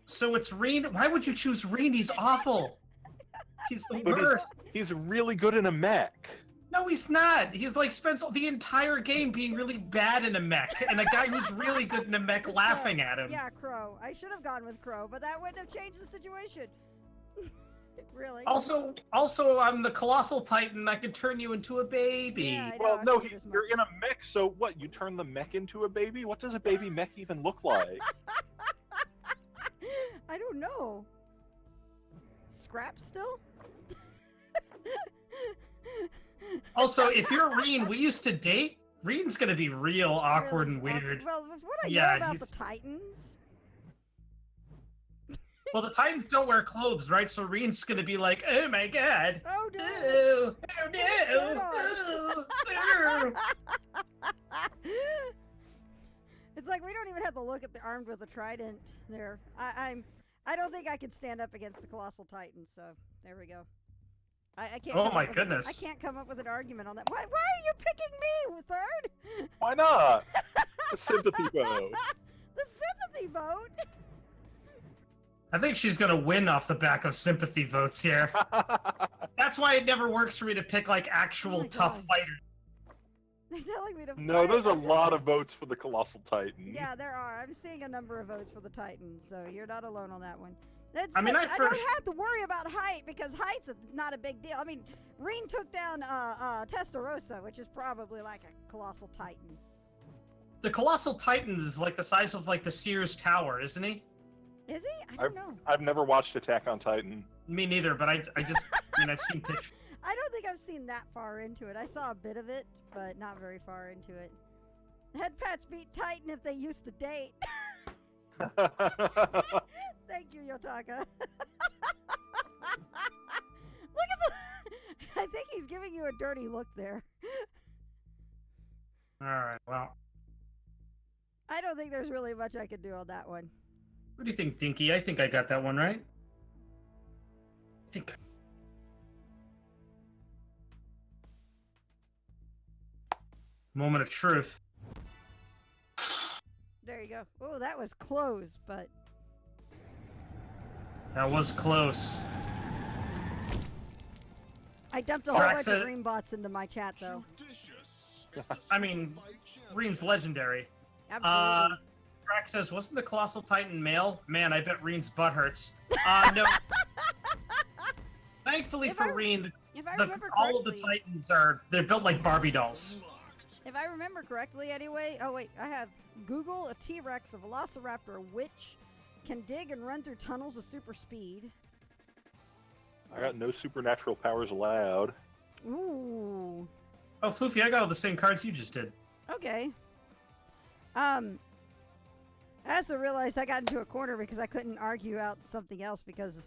So it's Reen. Why would you choose Reen? He's awful. He's the But worst. he's really good in a mech. No, he's not. He's like spends the entire game being really bad in a mech, and a guy who's really good in a mech It's laughing Crow. at him. Yeah, Crow. I should have gone with Crow, but that wouldn't have changed the situation. Really? Also, I'm the Colossal Titan. I can turn you into a baby. Yeah, I know, Well, I no, figured as you're much. in a mech, so what? You turn the mech into a baby? What does a baby mech even look like? I don't know. Scrap still? Also, if you're Reen, we used to date. Reen's gonna be real awkward Really and weird. Well, with what I know Yeah, about he's- the Titans. Well, the Titans don't wear clothes, right? So Reen's gonna be like, "Oh my god, Oh no! oh, oh no, oh, oh." It's like we don't even have to look at the armed with a trident there. I don't think I can stand up against the colossal titan. So there we go. I can't. Oh come my up with goodness. I can't come up with an argument on that. Why are you picking me, Third? Why not? A sympathy vote. The sympathy vote. I think she's gonna win off the back of sympathy votes here. That's why it never works for me to pick like actual Oh my tough God. fighters. They're telling me to. No, fight. there's a lot of votes for the Colossal Titan. Yeah, there are. I'm seeing a number of votes for the Titans, so you're not alone on that one. That's, I mean, look, I don't first- have to worry about height because height's not a big deal. I mean, Reen took down Testarossa, which is probably like a colossal titan. The Colossal Titans is like the size of like the Sears Tower, isn't he? Is he? I don't know. I've never watched Attack on Titan. Me neither, but I just, I mean, I've seen pictures. I don't think I've seen that far into it. I saw a bit of it, but not very far into it. Head pats beat Titan if they used to date. Thank you, Yotaka. Look at the. I think he's giving you a dirty look there. All right, well, I don't think there's really much I could do on that one. what do you think, Dinky? I think I got that one right. I think. Moment of truth. There you go. Oh, that was close, but That was close. I dumped a whole bunch of Draxa- green bots into my chat, though. Judicious is the I mean, Superfight champion. Reen's legendary. Absolutely. Drax says, wasn't the Colossal Titan male? Man, I bet Reen's butt hurts. No. Thankfully If for I- Reen, if I remember all of the correctly, Titans they're built like Barbie dolls. Unlocked. if I remember correctly, anyway. Oh wait, I have Google a T-Rex, a Velociraptor, a witch, can dig and run through tunnels with super speed. I got no supernatural powers allowed. Ooh. Oh, Floofy, I got all the same cards you just did. Okay. I also realized I got into a corner because I couldn't argue out something else because of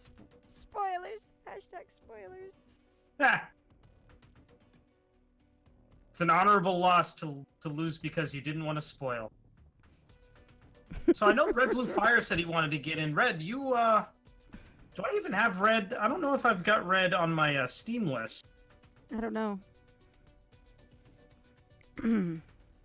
spoilers. Hashtag spoilers. Ah. It's an honorable loss to lose because you didn't want to spoil. So I know Red Blue Fire said he wanted to get in. Red, you do I even have Red? I don't know if I've got Red on my Steam list. I don't know.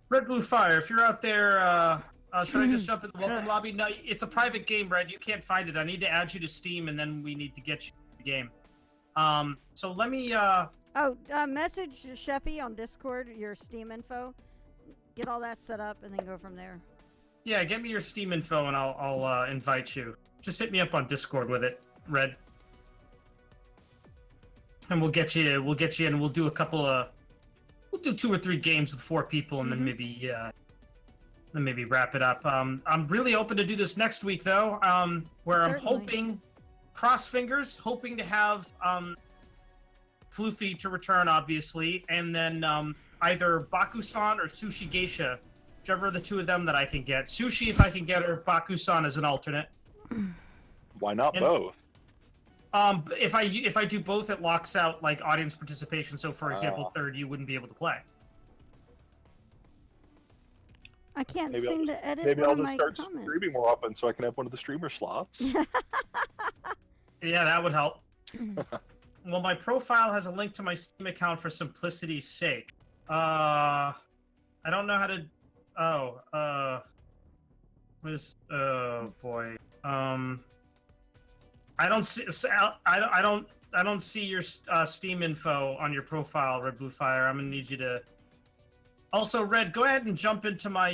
Red Blue Fire, if you're out there, should I just jump in the welcome lobby? No, it's a private game, Red. You can't find it. I need to add you to Steam, and then we need to get you in the game. So let me. Message Sheppy on Discord your Steam info. Get all that set up and then go from there. Yeah, get me your Steam info, and I'll invite you. Just hit me up on Discord with it, Red. And we'll get you. We'll get you in. We'll do a couple of. We'll do 2 or 3 games with 4 people, and then maybe wrap it up. I'm really hoping to do this next week, though. Where I'm Certainly. hoping, cross fingers, hoping to have Floofy to return, obviously, and then either Bakusan or Sushi Geisha, whichever of the 2 of them that I can get. Sushi, if I can get her, Bakusan as an alternate. Why not And- both? If I do both, it locks out like audience participation. So, for example, Third, you wouldn't be able to play. I can't Maybe I'll seem to edit Maybe one I'll of just my start comments. streaming more often so I can have one of the streamer slots. Yeah, that would help. Well, my profile has a link to my Steam account for simplicity's sake. I don't know how to. What is? Oh boy. I don't see. I don't see your Steam info on your profile, Red Blue Fire. I'm gonna need you to. Also, Red, go ahead and jump into my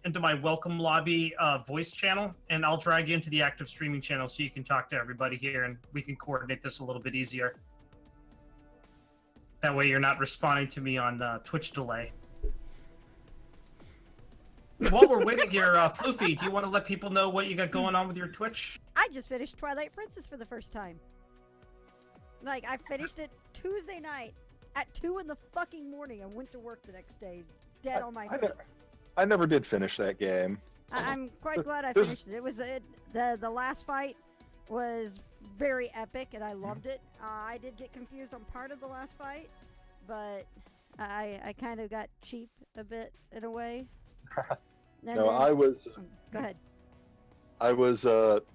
into my welcome lobby voice channel, and I'll drag you into the active streaming channel so you can talk to everybody here, and we can coordinate this a little bit easier. That way you're not responding to me on Twitch delay. While we're waiting here, Floofy, do you want to let people know what you got going on with your Twitch? I just finished Twilight Princess for the first time. Like, I finished it Tuesday night at 2 in the fucking morning. I went to work the next day, dead on my feet. I never did finish that game. I'm quite glad I finished it. It was the last fight was very epic, and I loved it. I did get confused on part of the last fight, but I kind of got cheap a bit in a way. No, I was. Go ahead. I was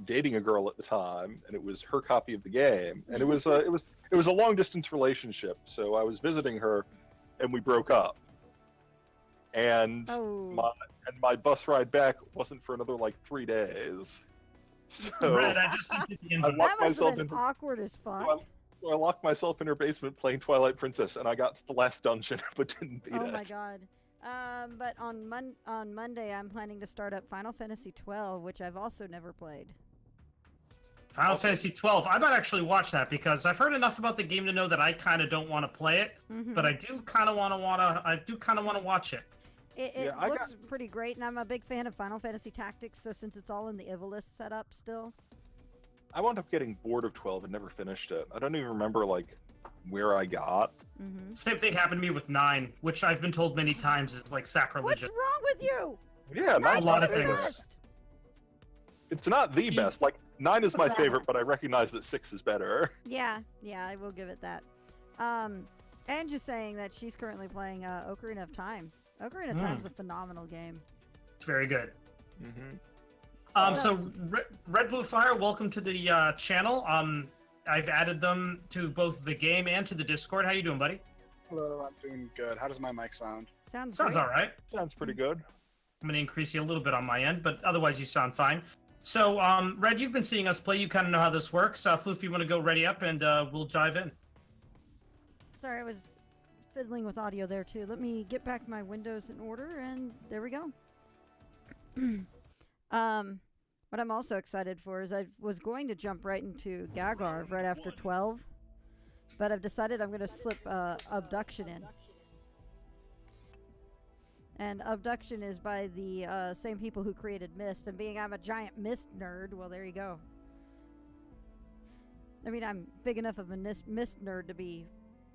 dating a girl at the time, and it was her copy of the game, and it was a long distance relationship. So I was visiting her, and we broke up. And my bus ride back wasn't for another like 3 days. So Red, I just sent you the invite. That must have been awkward as fuck. I locked myself in her basement playing Twilight Princess, and I got to the last dungeon, but didn't beat it. Oh my god. But on Monday, I'm planning to start up Final Fantasy 12, which I've also never played. Final Fantasy 12. I might actually watch that because I've heard enough about the game to know that I kind of don't want to play it, but I do kind of want to watch it. It looks pretty great, and I'm a big fan of Final Fantasy Tactics. So since it's all in the Evilist setup still, I wound up getting bored of 12 and never finished it. I don't even remember like where I got. Same thing happened to me with 9, which I've been told many times is like sacrilege. what's wrong with you? Yeah, a lot of the things. best. It's not the best. Like 9 is my favorite, but I recognize that 6 is better. Yeah, I will give it that. And just saying that she's currently playing Ocarina of Time. Ocarina of Time is a phenomenal game. It's very good. So Red Blue Fire, welcome to the channel. I've added them to both the game and to the Discord. How you doing, buddy? Hello, I'm doing good. How does my mic sound? Sounds all right. Sounds pretty good. I'm going to increase you a little bit on my end, but otherwise you sound fine. So, Red, you've been seeing us play. You kind of know how this works. Floof, you want to go ready up, and we'll dive in. Sorry, I was fiddling with audio there, too. Let me get back my windows in order, and there we go. What I'm also excited for is I was going to jump right into Gagarv right after 12, but I've decided I'm going to slip Abduction in. And Abduction is by the same people who created Myst, and being I'm a giant Myst nerd, well, there you go. I mean, I'm big enough of a Myst nerd to be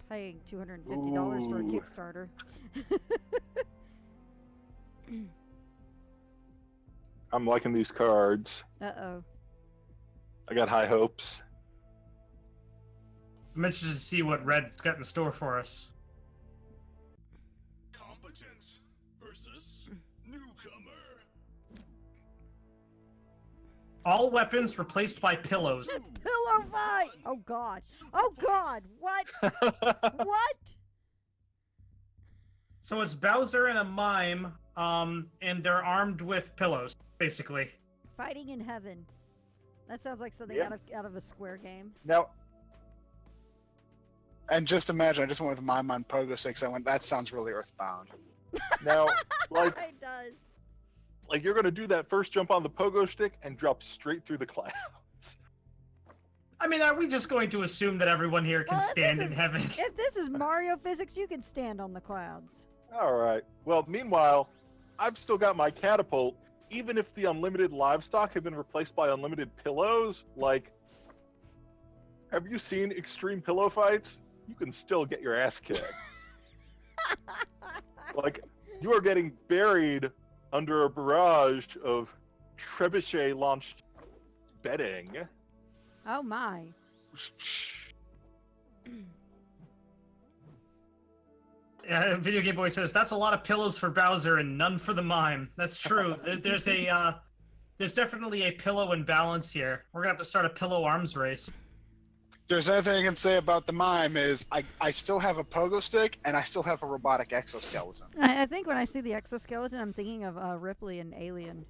paying $250 for a Kickstarter. I'm liking these cards. Uh-oh. I got high hopes. I'm interested to see what Red's got in store for us. Competence versus newcomer. All weapons replaced by pillows. Pillow fight! Oh god. Oh god! What? What? So it's Bowser and a mime, and they're armed with pillows, basically. Fighting in heaven. That sounds like something out of a Square game. Now, And just imagine, I just went with mime on pogo sticks. I went, that sounds really earthbound. now, like, It does. like you're gonna do that first jump on the pogo stick and drop straight through the clouds. I mean, are we just going to assume that everyone here can Well, if stand this in is- heaven? If this is Mario physics, you can stand on the clouds. All right. Well, meanwhile, I've still got my catapult. Even if the unlimited livestock have been replaced by unlimited pillows, like, have you seen extreme pillow fights? You can still get your ass kicked. Like, you are getting buried under a barrage of trebuchet-launched bedding. Oh my. Video Game Boy says that's a lot of pillows for Bowser and none for the mime. That's true. There's definitely a pillow imbalance here. We're gonna have to start a pillow arms race. There's another thing I can say about the mime is I still have a pogo stick and I still have a robotic exoskeleton. I think when I see the exoskeleton, I'm thinking of Ripley and Alien.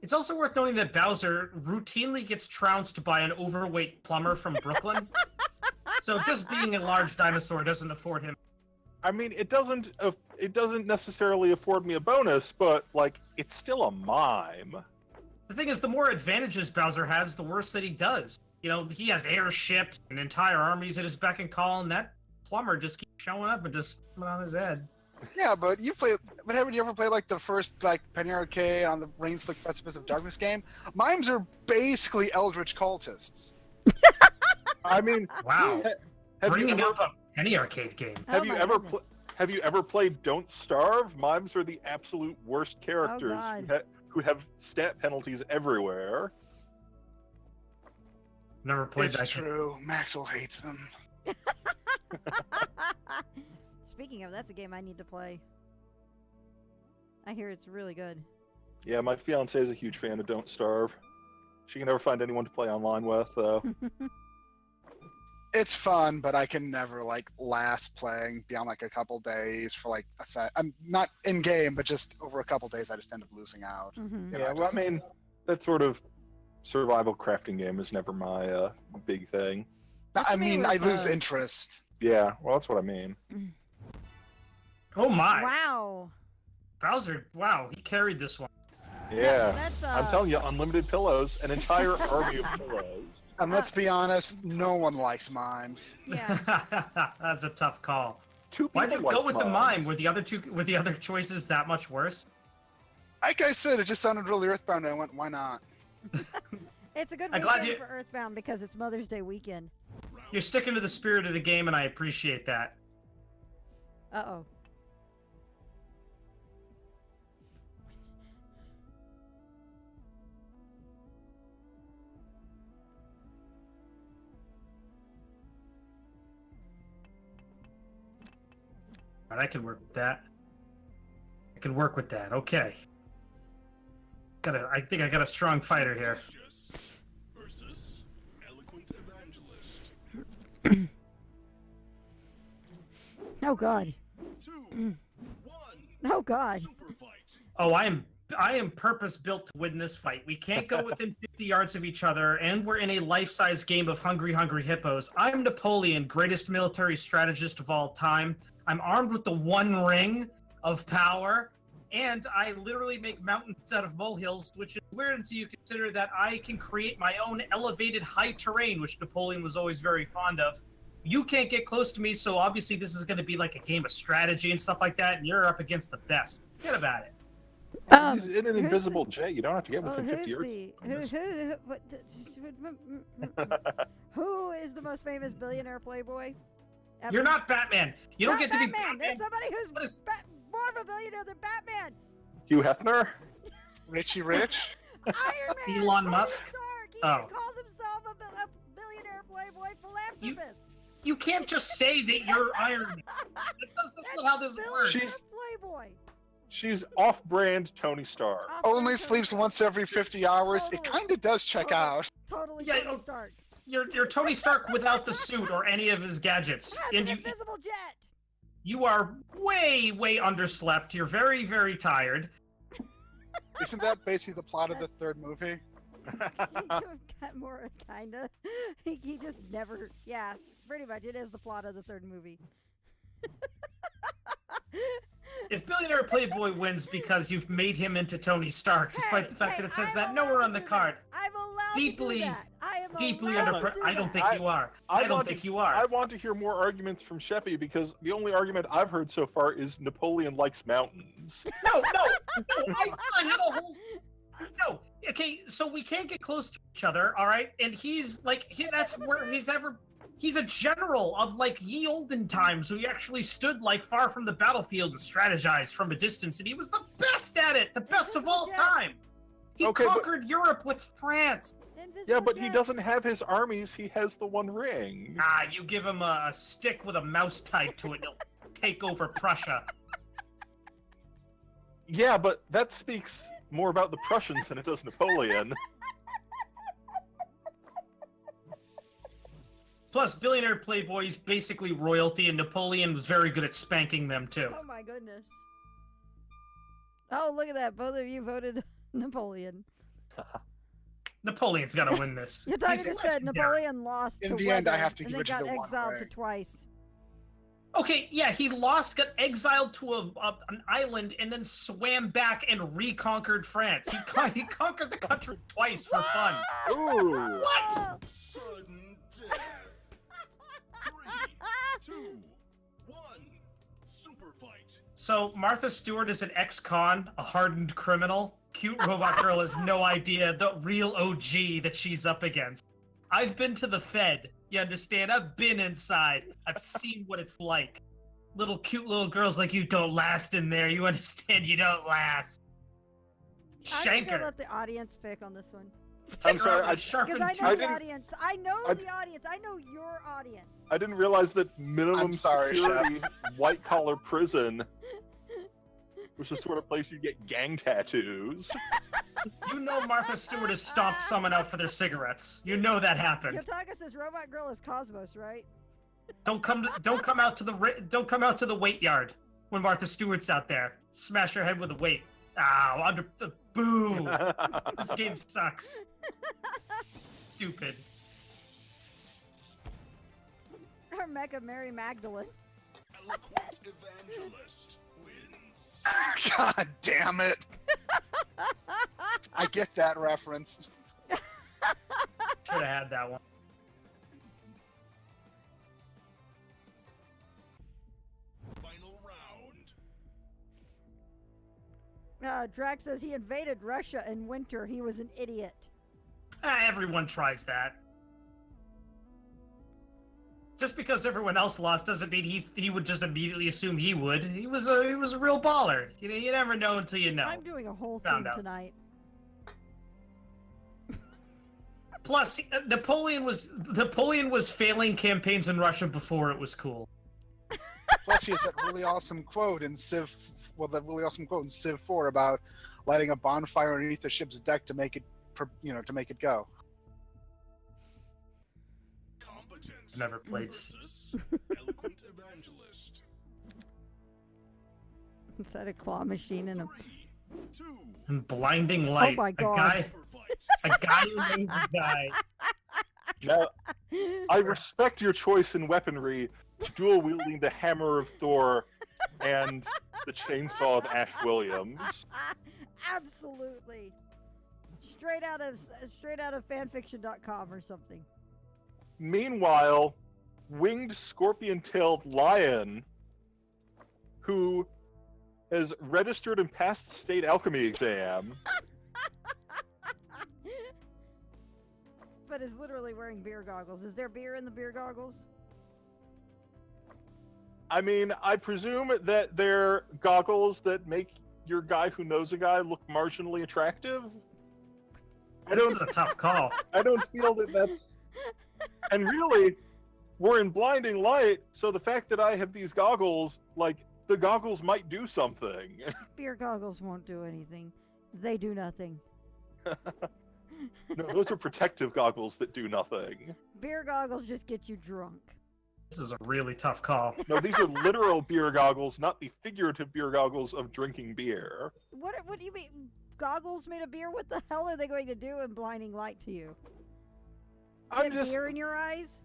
It's also worth noting that Bowser routinely gets trounced by an overweight plumber from Brooklyn. So just being a large dinosaur doesn't afford him I mean, it doesn't necessarily afford me a bonus, but like, it's still a mime. The thing is, the more advantages Bowser has, the worse that he does. You know, he has airships and entire armies at his beck and call, and that plumber just keeps showing up and just coming on his head. Yeah, but haven't you ever played like the first like Penny Arcade on the Rain Slick Precipice of Darkness game? Mimes are basically eldritch cultists. I mean, Wow. have Bringing you ever, up a Penny Arcade game. have Oh you my ever goodness. have you ever played Don't Starve? Mimes are the absolute worst characters God. who have stat penalties everywhere. Never played It's that game. true. Maxwell hates them. Speaking of, that's a game I need to play. I hear it's really good. Yeah, my fiance is a huge fan of Don't Starve. She can never find anyone to play online with, though. It's fun, but I can never like last playing beyond like a couple days for like I'm not in game, but just over a couple days, I just end up losing out. Mhm. Yeah, Yeah, well, I mean, that sort of survival crafting game is never my big thing. What I you mean mean, I with, lose interest. Yeah, well, that's what I mean. Oh my! Wow. Bowser, wow, he carried this one. Yeah, That's I'm telling you, unlimited pillows, an entire army of pillows. And let's be honest, no one likes mimes. Yeah. That's a tough call. Two Why'd you people go like with the mimes. mime? Were the other choices that much worse? Like I said, it just sounded really earthbound. And I went, why not? It's a good I'm glad weekend you- for Earthbound because it's Mother's Day weekend. You're sticking to the spirit of the game, and I appreciate that. Uh-oh. Alright, I can work with that. I can work with that. Okay. I think I got a strong fighter here. Cautious versus Eloquent Evangelist. Oh god. 2, 1. Oh god. Super fight. Oh, I am purpose built to win this fight. We can't go within 50 yards of each other, and we're in a life-size game of Hungry Hungry Hippos. I'm Napoleon, greatest military strategist of all time. I'm armed with the One Ring of power, and I literally make mountains out of molehills, which is weird until you consider that I can create my own elevated high terrain, which Napoleon was always very fond of. You can't get close to me, so obviously this is going to be like a game of strategy and stuff like that, and you're up against the best. Forget about it. He's in an who's invisible jet. You don't have to get Well, within 50 yards. Who is the most famous billionaire playboy? Ever? You're not Batman. You don't Not get to be Batman. There's Batman. somebody who's What is- more of a billionaire than Batman. Hugh Hefner? Richie Rich? Iron Man. Elon Tony Musk? Stark. He Oh. calls himself a billionaire playboy philanthropist. You can't just say that you're Iron Man. That's not how this works. Billionaire She's- playboy. She's off-brand Tony Stark. Off-brand Only Tony sleeps Stark. once every 50 hours. It Totally. kind of does check out. Totally Yeah, Tony oh, Stark. You're Tony Stark without the suit or any of his gadgets, Has and an you invisible jet. you are way underslept. You're very tired. Isn't that basically the plot of the third movie? Got more kinda. He just never. Yeah, pretty much. It is the plot of the third movie. If Billionaire Playboy wins because you've made him into Tony Stark, despite the fact that it says that nowhere on the card. I'm allowed Deeply- to do that. I am Deeply allowed under. to do I don't that. think you are. I don't think you are. I want to hear more arguments from Sheppy because the only argument I've heard so far is Napoleon likes mountains. No. I had a whole. No. Okay, so we can't get close to each other, all right? And he's like, that's where he's ever. He's a general of like ye olden times, who he actually stood like far from the battlefield and strategized from a distance, and he was the best at it, the best of all time. He Okay, but- conquered Europe with France. Invisible Yeah, but he jet. doesn't have his armies. He has the One Ring. Ah, you give him a stick with a mouse tied to it, and he'll take over Prussia. Yeah, but that speaks more about the Prussians than it does Napoleon. Plus, Billionaire Playboy's basically royalty, and Napoleon was very good at spanking them too. Oh my goodness. Oh, look at that. Both of you voted Napoleon. Napoleon's got to win this. You're talking He's to said legendary. Napoleon lost In to the end, I weather have to and give then it to got the One exiled to Ring. twice. Okay, yeah, he lost, got exiled to an island, and then swam back and reconquered France. He conquered the country twice for fun. Ooh. What? Sudden death. 3, 2, 1. Super fight. So Martha Stewart is an ex-con, a hardened criminal. Cute robot girl has no idea the real OG that she's up against. I've been to the Fed. You understand? I've been inside. I've seen what it's like. Cute little girls like you don't last in there. You understand? You don't last. I'm just gonna Shanker. let the audience pick on this one. I'm sorry, I Because I know I the didn't- audience. I know I- the audience. I know your audience. I didn't realize that minimum I'm sorry, security white collar prison was the sort of place you get gang tattoos. You know Martha Stewart has stomped someone out for their cigarettes. You know that happened. Yotaka says robot girl is Cosmos, right? Don't come out to the weight yard when Martha Stewart's out there. Smash her head with a weight. Ow, under the boo. This game sucks. Stupid. Her Mecha Mary Magdalene. Eloquent evangelist wins. God damn it! I get that reference. Should have had that one. Final round. Drax says he invaded Russia in winter. He was an idiot. Everyone tries that. Just because everyone else lost doesn't mean he would just immediately assume he would. He was a real baller. You never know until you know. I'm doing a whole Found thing out. tonight. Plus, Napoleon was failing campaigns in Russia before it was cool. Plus, he has that really awesome quote in Civ. Well, that really awesome quote in Civ 4 about lighting a bonfire underneath the ship's deck to make it, to make it go. Competence. Never played. Versus eloquent evangelist. Inside a claw machine and a 3, 2, And blinding light. my God. super fight. A guy who knows a guy. Now, I respect your choice in weaponry, dual wielding the hammer of Thor and the chainsaw of Ash Williams. Absolutely. Straight out of fanfiction.com or something. Meanwhile, winged scorpion-tailed lion, who has registered and passed the state alchemy exam, But is literally wearing beer goggles. Is there beer in the beer goggles? I mean, I presume that they're goggles that make your guy who knows a guy look marginally attractive. This is a tough call. I don't feel that that's... And really, we're in blinding light, so the fact that I have these goggles, like, the goggles might do something. Beer goggles won't do anything. They do nothing. No, those are protective goggles that do nothing. Beer goggles just get you drunk. This is a really tough call. No, these are literal beer goggles, not the figurative beer goggles of drinking beer. What do you mean? Goggles made of beer? What the hell are they going to do in blinding light to you? I'm Get just... beer in your eyes?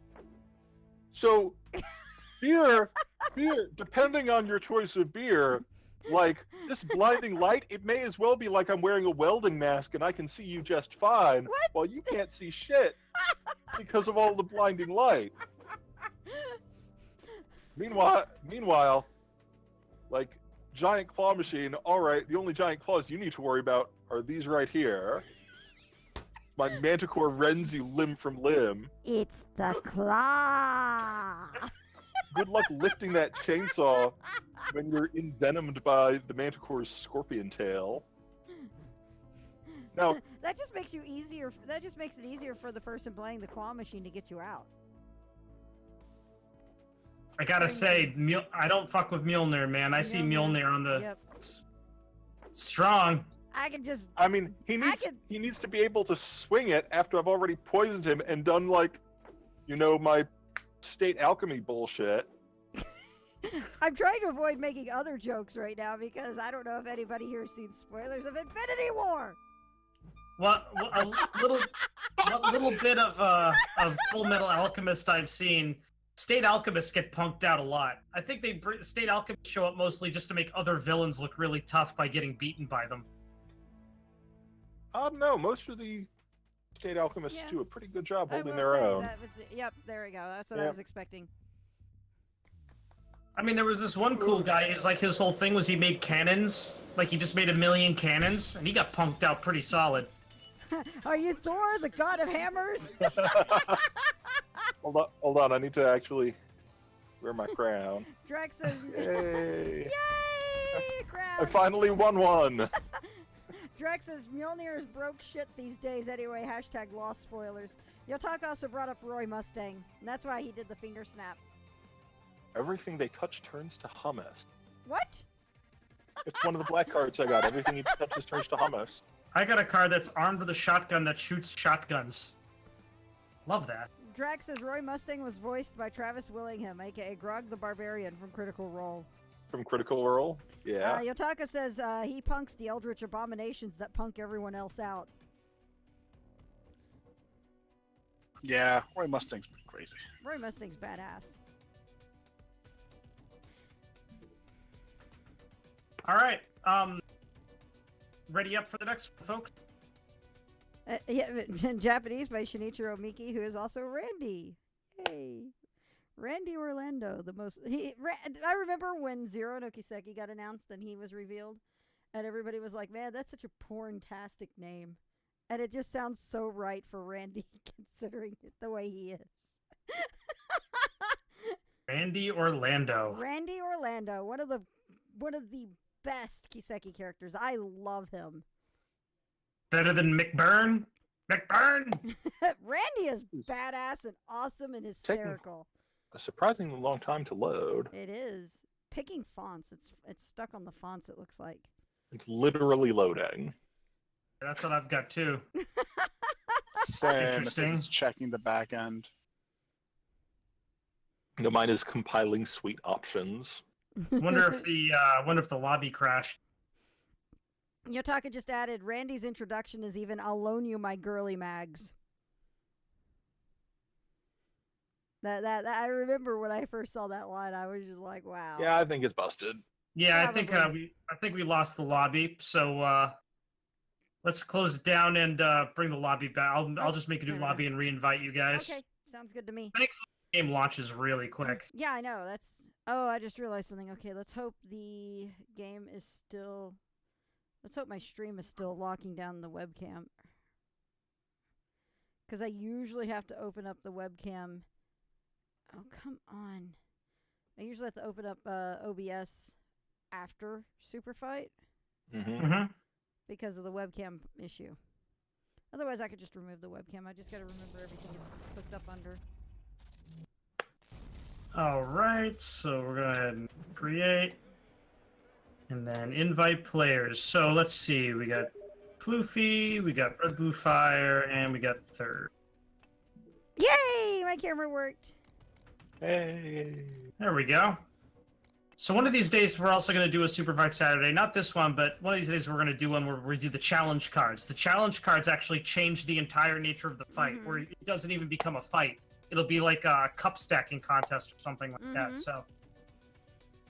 So, beer, depending on your choice of beer, like, this blinding light, it may as well be like I'm wearing a welding mask and I can see you just fine, What? while you can't see shit because of all the blinding light. Meanwhile, like, giant claw machine, alright, the only giant claws you need to worry about are these right here. My Manticore rends you limb from limb. It's the claw! Good luck lifting that chainsaw when you're envenomed by the Manticore's scorpion tail. Now, That just makes you easier. That just makes it easier for the person playing the claw machine to get you out. I gotta say, I don't fuck with Mjolnir, man. I see Mjolnir. Mjolnir on the Yep. strong. I can just. I mean, he can- needs to be able to swing it after I've already poisoned him and done, like, you know, my state alchemy bullshit. I'm trying to avoid making other jokes right now because I don't know if anybody here has seen spoilers of Infinity War. What little bit of Full Metal Alchemist I've seen State Alchemists get punked out a lot. I think State Alchemists show up mostly just to make other villains look really tough by getting beaten by them. No, most of the State Alchemists Yeah. do a pretty good job I holding will their say own. that was, yep, there we go. That's what I Yep. was expecting. I mean, there was this one cool guy. He's like, his whole thing was he made cannons. Like, he just made 1,000,000 cannons, and he got punked out pretty solid. Are you Thor, the god of hammers? Hold on, I need to actually wear my crown. Drax says, Yay! yay, crown. I finally won one! Drax says Mjolnir is broke shit these days anyway. # lost spoilers. Yotaka also brought up Roy Mustang, and that's why he did the finger snap. Everything they touch turns to hummus. What? It's one of the black cards I got. Everything he touches turns to hummus. I got a card that's armed with a shotgun that shoots shotguns. Love that. Drax says Roy Mustang was voiced by Travis Willingham, aka Grog the Barbarian from Critical Role. From Critical Role? Yeah. Yotaka says he punks the Eldritch Abominations that punk everyone else out. Yeah, Roy Mustang's pretty crazy. Roy Mustang's badass. All right. Ready up for the next one, folks? Yeah, in Japanese by Shinichiro Miki, who is also Randy. Hey. Randy Orlando, the most... I remember when Zero no Kiseki got announced and he was revealed, and everybody was like, man, that's such a porn-tastic name. And it just sounds so right for Randy, considering it the way he is. Randy Orlando. Randy Orlando, one of the best Kiseki characters. I love him. Better than McBurn? McBurn! Randy is badass and awesome and hysterical. A surprisingly long time to load. It is. Picking fonts. It's stuck on the fonts, it looks like. It's literally loading. That's what I've got too. Same. Interesting. It's checking the back end. No, mine is compiling suite options. Wonder if the lobby crashed. Yotaka just added, Randy's introduction is even, I'll loan you my girly mags. That I remember when I first saw that line, I was just like, wow. Yeah, I think it's busted. Yeah, Probably. I think we lost the lobby. So let's close it down and bring the lobby back. I'll just make a new lobby and re-invite you guys. Okay, sounds good to me. Thankfully, the game launches really quick. Yeah, I know. Oh, I just realized something. Okay, let's hope the game is still... Let's hope my stream is still locking down the webcam. Because I usually have to open up the webcam. Oh, come on. I usually have to open up OBS after Superfight Mm-hmm. because of the webcam issue. Otherwise, I could just remove the webcam. I just got to remember everything it's hooked up under. All right, so we're going to go ahead and create. And then invite players. So let's see. We got Floofy, we got Red Blue Fire, and we got Third. Yay! My camera worked. Hey. There we go. So one of these days, we're also going to do a Superfight Saturday. Not this one, but one of these days we're going to do one where we do the challenge cards. The challenge cards actually change the entire nature of the fight, where it doesn't even become a fight. It'll be like a cup stacking contest or something like that. So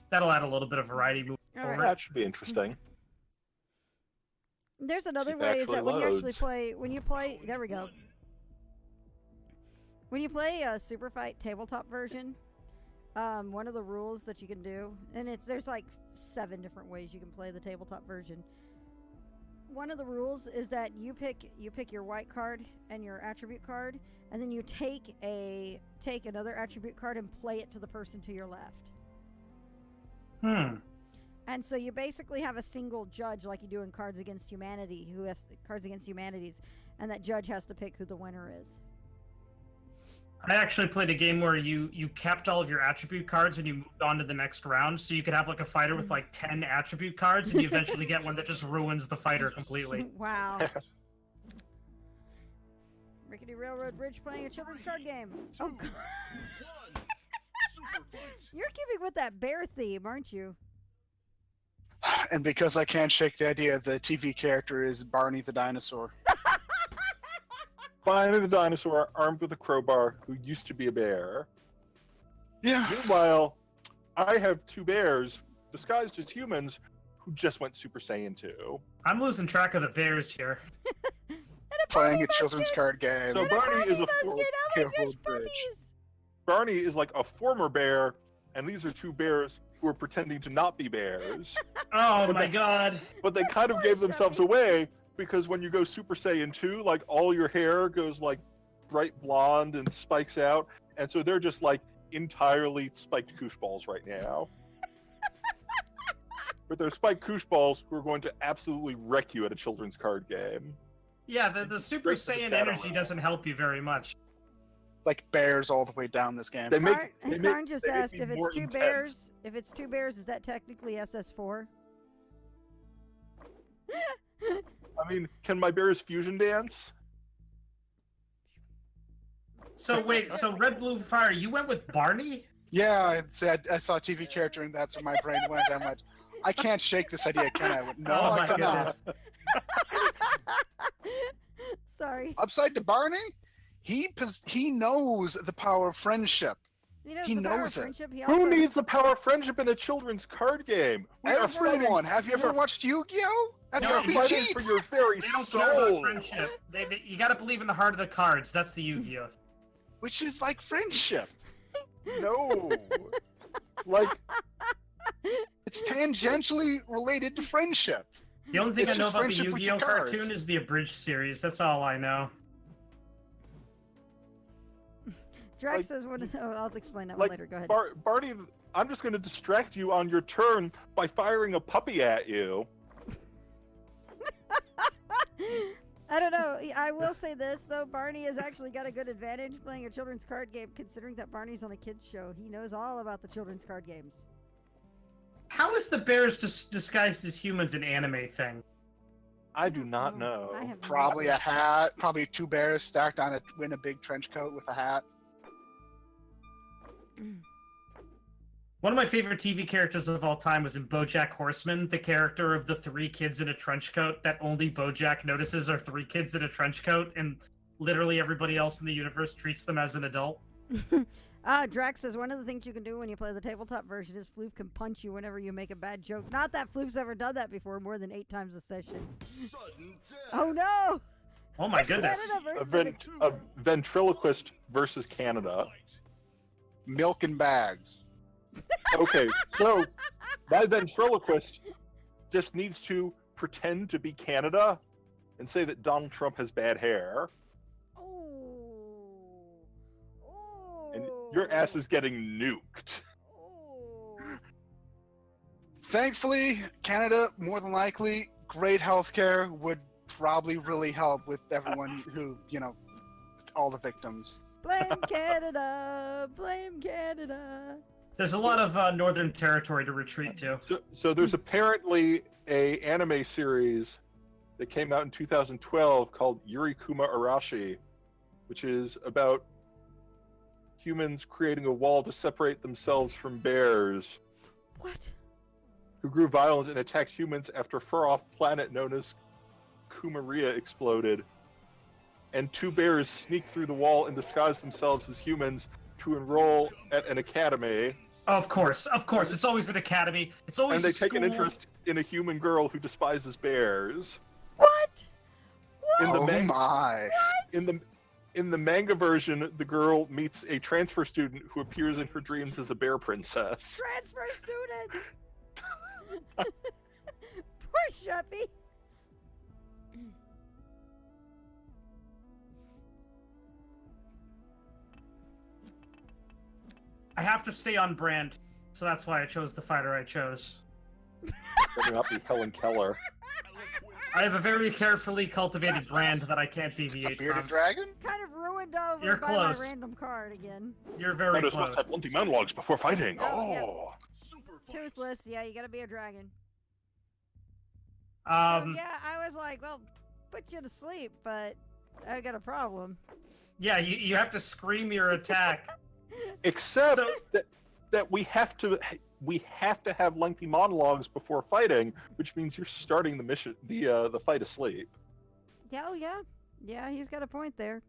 that'll add a little bit of variety. All right. That should be interesting. There's another It way is actually that when you actually loads. play, there we go. When you play a Superfight tabletop version, one of the rules that you can do, and there's like 7 different ways you can play the tabletop version. One of the rules is that you pick your white card and your attribute card, and then you take another attribute card and play it to the person to your left. And so you basically have a single judge like you do in Cards Against Humanity, Cards Against Humanities, and that judge has to pick who the winner is. I actually played a game where you kept all of your attribute cards and you moved on to the next round. So you could have like a fighter with like 10 attribute cards, and you eventually get one that just ruins the fighter completely. Wow. Rickety Railroad Bridge playing a children's card game. Oh, God. You're keeping with that bear theme, aren't you? And because I can't shake the idea, the TV character is Barney the dinosaur. Barney the dinosaur, armed with a crowbar, who used to be a bear. Yeah. Meanwhile, I have two bears disguised as humans who just went Super Saiyan 2. I'm losing track of the bears here. And Playing pony a children's musket! card game. So And Barney is a musket! Oh my Yeah, gosh, World Bridge. puppies! Barney is like a former bear, and these are two bears who are pretending to not be bears. Oh But my they- god. But they kind of Poor gave themselves Shelby. away because when you go Super Saiyan 2, like all your hair goes like bright blonde and spikes out, and so they're just like entirely spiked koosh balls right now. But they're spiked koosh balls who are going to absolutely wreck you at a children's card game. Yeah, the Super Straight to the Saiyan shadow energy realm. doesn't help you very much. Like bears all the way down this game. They make- Karn, they and make- Karn just they make asked me if more it's two intense. bears. If it's two bears, is that technically SS4? I mean, can my bears fusion dance? So wait, so Red Blue Fire, you went with Barney? Yeah, I saw a TV character and that's where my brain went. I went, I can't shake this idea, can I? I went, no, oh I my cannot. goodness. Sorry. Upside to Barney, he knows the power of friendship. He He the power of knows it. friendship. He Who also- needs the power of friendship in a children's card game? We are fighting- Everyone, have you ever We're- watched Yu-Gi-Oh? That's No, how he fighting cheats. for your very They don't care about soul. friendship. You gotta believe in the heart of the cards. That's the Yu-Gi-Oh. Which is like friendship. No. Like, It's tangentially related to friendship. The only thing It's I know just about the friendship with your Yu-Gi-Oh cards. cartoon is the abridged series. That's all I know. Drax like- says, "What?" Oh, I'll explain that one like later. Go ahead. Barney, I'm just going to distract you on your turn by firing a puppy at you. I don't know. I will say this though: Barney has actually got a good advantage playing a children's card game, considering that Barney's on a kids show. He knows all about the children's card games. How is the bears disguised as humans an anime thing? I do not know. I have no Probably idea. a hat. Probably two bears stacked on in a big trench coat with a hat. One of my favorite TV characters of all time was in BoJack Horseman, the character of the three kids in a trench coat that only BoJack notices are three kids in a trench coat, and literally everybody else in the universe treats them as an adult. Drax says one of the things you can do when you play the tabletop version is Floof can punch you whenever you make a bad joke. Not that Floof's ever done that before more than 8 times a session. Sudden death. Oh no! Oh my goodness. Canada A, versus a ventriloquist versus Canada. Milk and bags. Okay, so my ventriloquist just needs to pretend to be Canada and say that Donald Trump has bad hair, Oh. and your ass is getting nuked. Oh. Thankfully, Canada, more than likely, great healthcare would probably really help with everyone who, all the victims. Blame Canada! Blame Canada! There's a lot of Northern Territory to retreat to. So there's apparently a anime series that came out in 2012 called Yuri Kuma Arashi, which is about humans creating a wall to separate themselves from bears What? who grew violent and attacked humans after a far-off planet known as Kumaria exploded. And two bears sneak through the wall and disguise themselves as humans to enroll at an academy. Of course. It's always an academy. It's always And they a take an school. interest in a human girl who despises bears. What? In the Oh ma- my. In the manga version, the girl meets a transfer student who appears in her dreams as a bear princess. Transfer students! Poor Shuppy! I have to stay on brand, so that's why I chose the fighter I chose. Better not be Helen Keller. I have a very carefully cultivated brand that I can't deviate Bearded from. dragon? Kind of ruined over You're by close. my random card again. You're very Fighters close. must have plenty monologues before fighting. Oh, yeah. Oh. Toothless, yeah, you gotta be a dragon. Um, Yeah, I was like, well, put you to sleep, but I got a problem. yeah, you have to scream your attack. Except So- that we have to have lengthy monologues before fighting, which means you're starting the mission, the fight asleep. Yeah, oh yeah. Yeah, he's got a point there.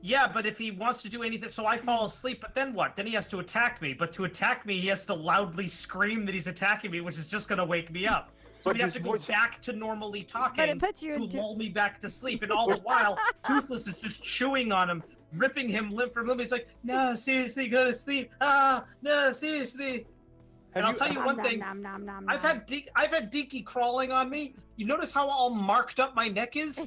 Yeah, but if he wants to do anything, so I fall asleep, but then what? Then he has to attack me. But to attack me, he has to loudly scream that he's attacking me, which is just gonna wake me up. So But we have his to go voice- back to normally talking But it puts you to into. lull me back to sleep. And all the while, Toothless is just chewing on him, ripping him limb from limb. He's like, no, seriously, go to sleep. Ah, no, seriously. And I'll tell you one thing. Nom, nom, nom, I've nom. had Dinky crawling on me. You notice how all marked up my neck is?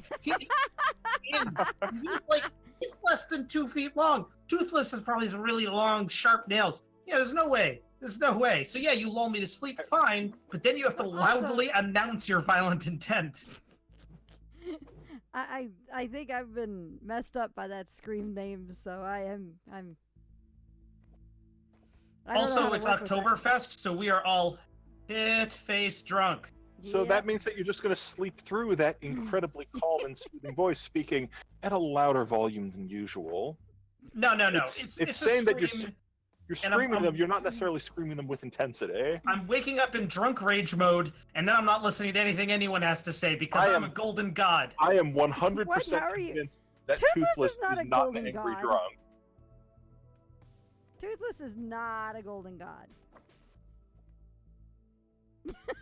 He's less than 2 feet long. Toothless is probably has really long, sharp nails. Yeah, there's no way. There's no way. So yeah, you lull me to sleep, fine, but then you have to Also- loudly announce your violent intent. I think I've been messed up by that Scream name, so I'm. I don't know how Also, to it's work with that. Oktoberfest, so we are all hit-face drunk. So Yep. that means that you're just going to sleep through that incredibly calm and soothing voice speaking at a louder volume than usual. No. It's It's a saying that you're scream. You're And I'm- screaming them. You're not necessarily screaming them with intensity. I'm waking up in drunk rage mode, and then I'm not listening to anything anyone has to say because I I'm am- a golden god. I am 100% What? How are you- convinced that Toothless Toothless is not a an golden angry god. drunk. Toothless is not a golden god.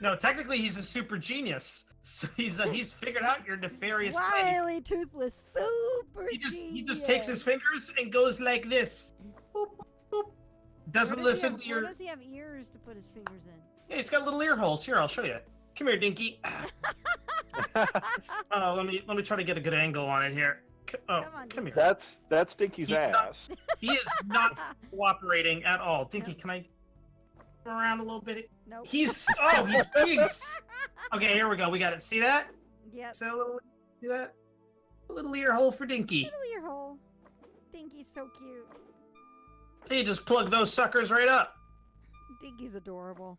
No, technically he's a super genius. So he's figured out your nefarious plan. Wily Toothless, super He just takes his fingers and goes like this. Boop, boop. Doesn't listen to your. Where does he have ears to put his fingers in? Yeah, he's got little ear holes. Here, I'll show you. Come here, Dinky. Oh, let me try to get a good angle on it here. Come here. That's Dinky's He's not- ass. He is not cooperating at all. Dinky, can I come around a little bit? Nope. He's being. Okay, here we go. We got it. See that? Yep. See that? A little ear hole for Dinky. Little ear hole. Dinky's so cute. So you just plug those suckers right up. Dinky's adorable.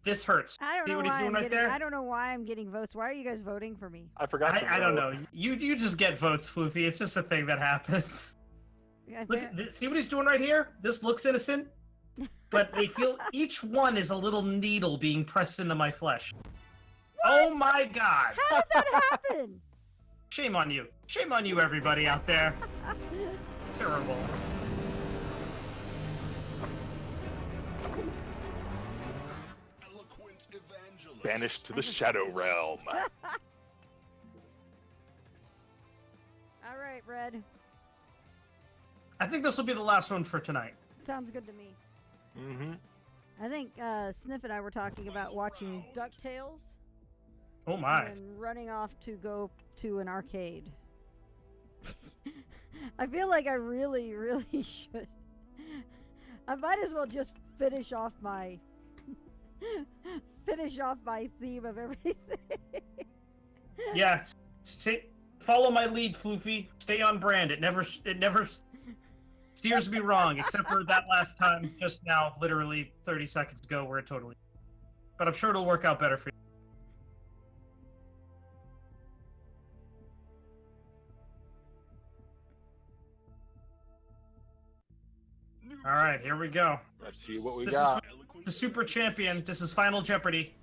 This hurts. I don't See know what he's why doing I'm right getting. there? I don't know why I'm getting votes. Why are you guys voting for me? I forgot. to I don't vote. know. You just get votes, Floofy. It's just a thing that happens. I Look, bet- at this, see what he's doing right here? This looks innocent, but they feel each one is a little needle being pressed into my flesh. Oh my god! How did that happen? Shame on you. Shame on you, everybody out there. Terrible. Eloquent evangelist. Banished to the Shadow Realm. All right, Red. I think this will be the last one for tonight. Sounds good to me. Mm-hmm. I think Sniff and I were talking about watching DuckTales Oh my. and running off to go to an arcade. I feel like I really, really should. I might as well just finish off my theme of everything. Yeah. Follow my lead, Floofy. Stay on brand. It never steers me wrong, except for that last time just now, literally 30 seconds ago, where it totally. But I'm sure it'll work out better for you. All right, here we go. Let's see what we This got. is the Super Champion. This is Final Jeopardy.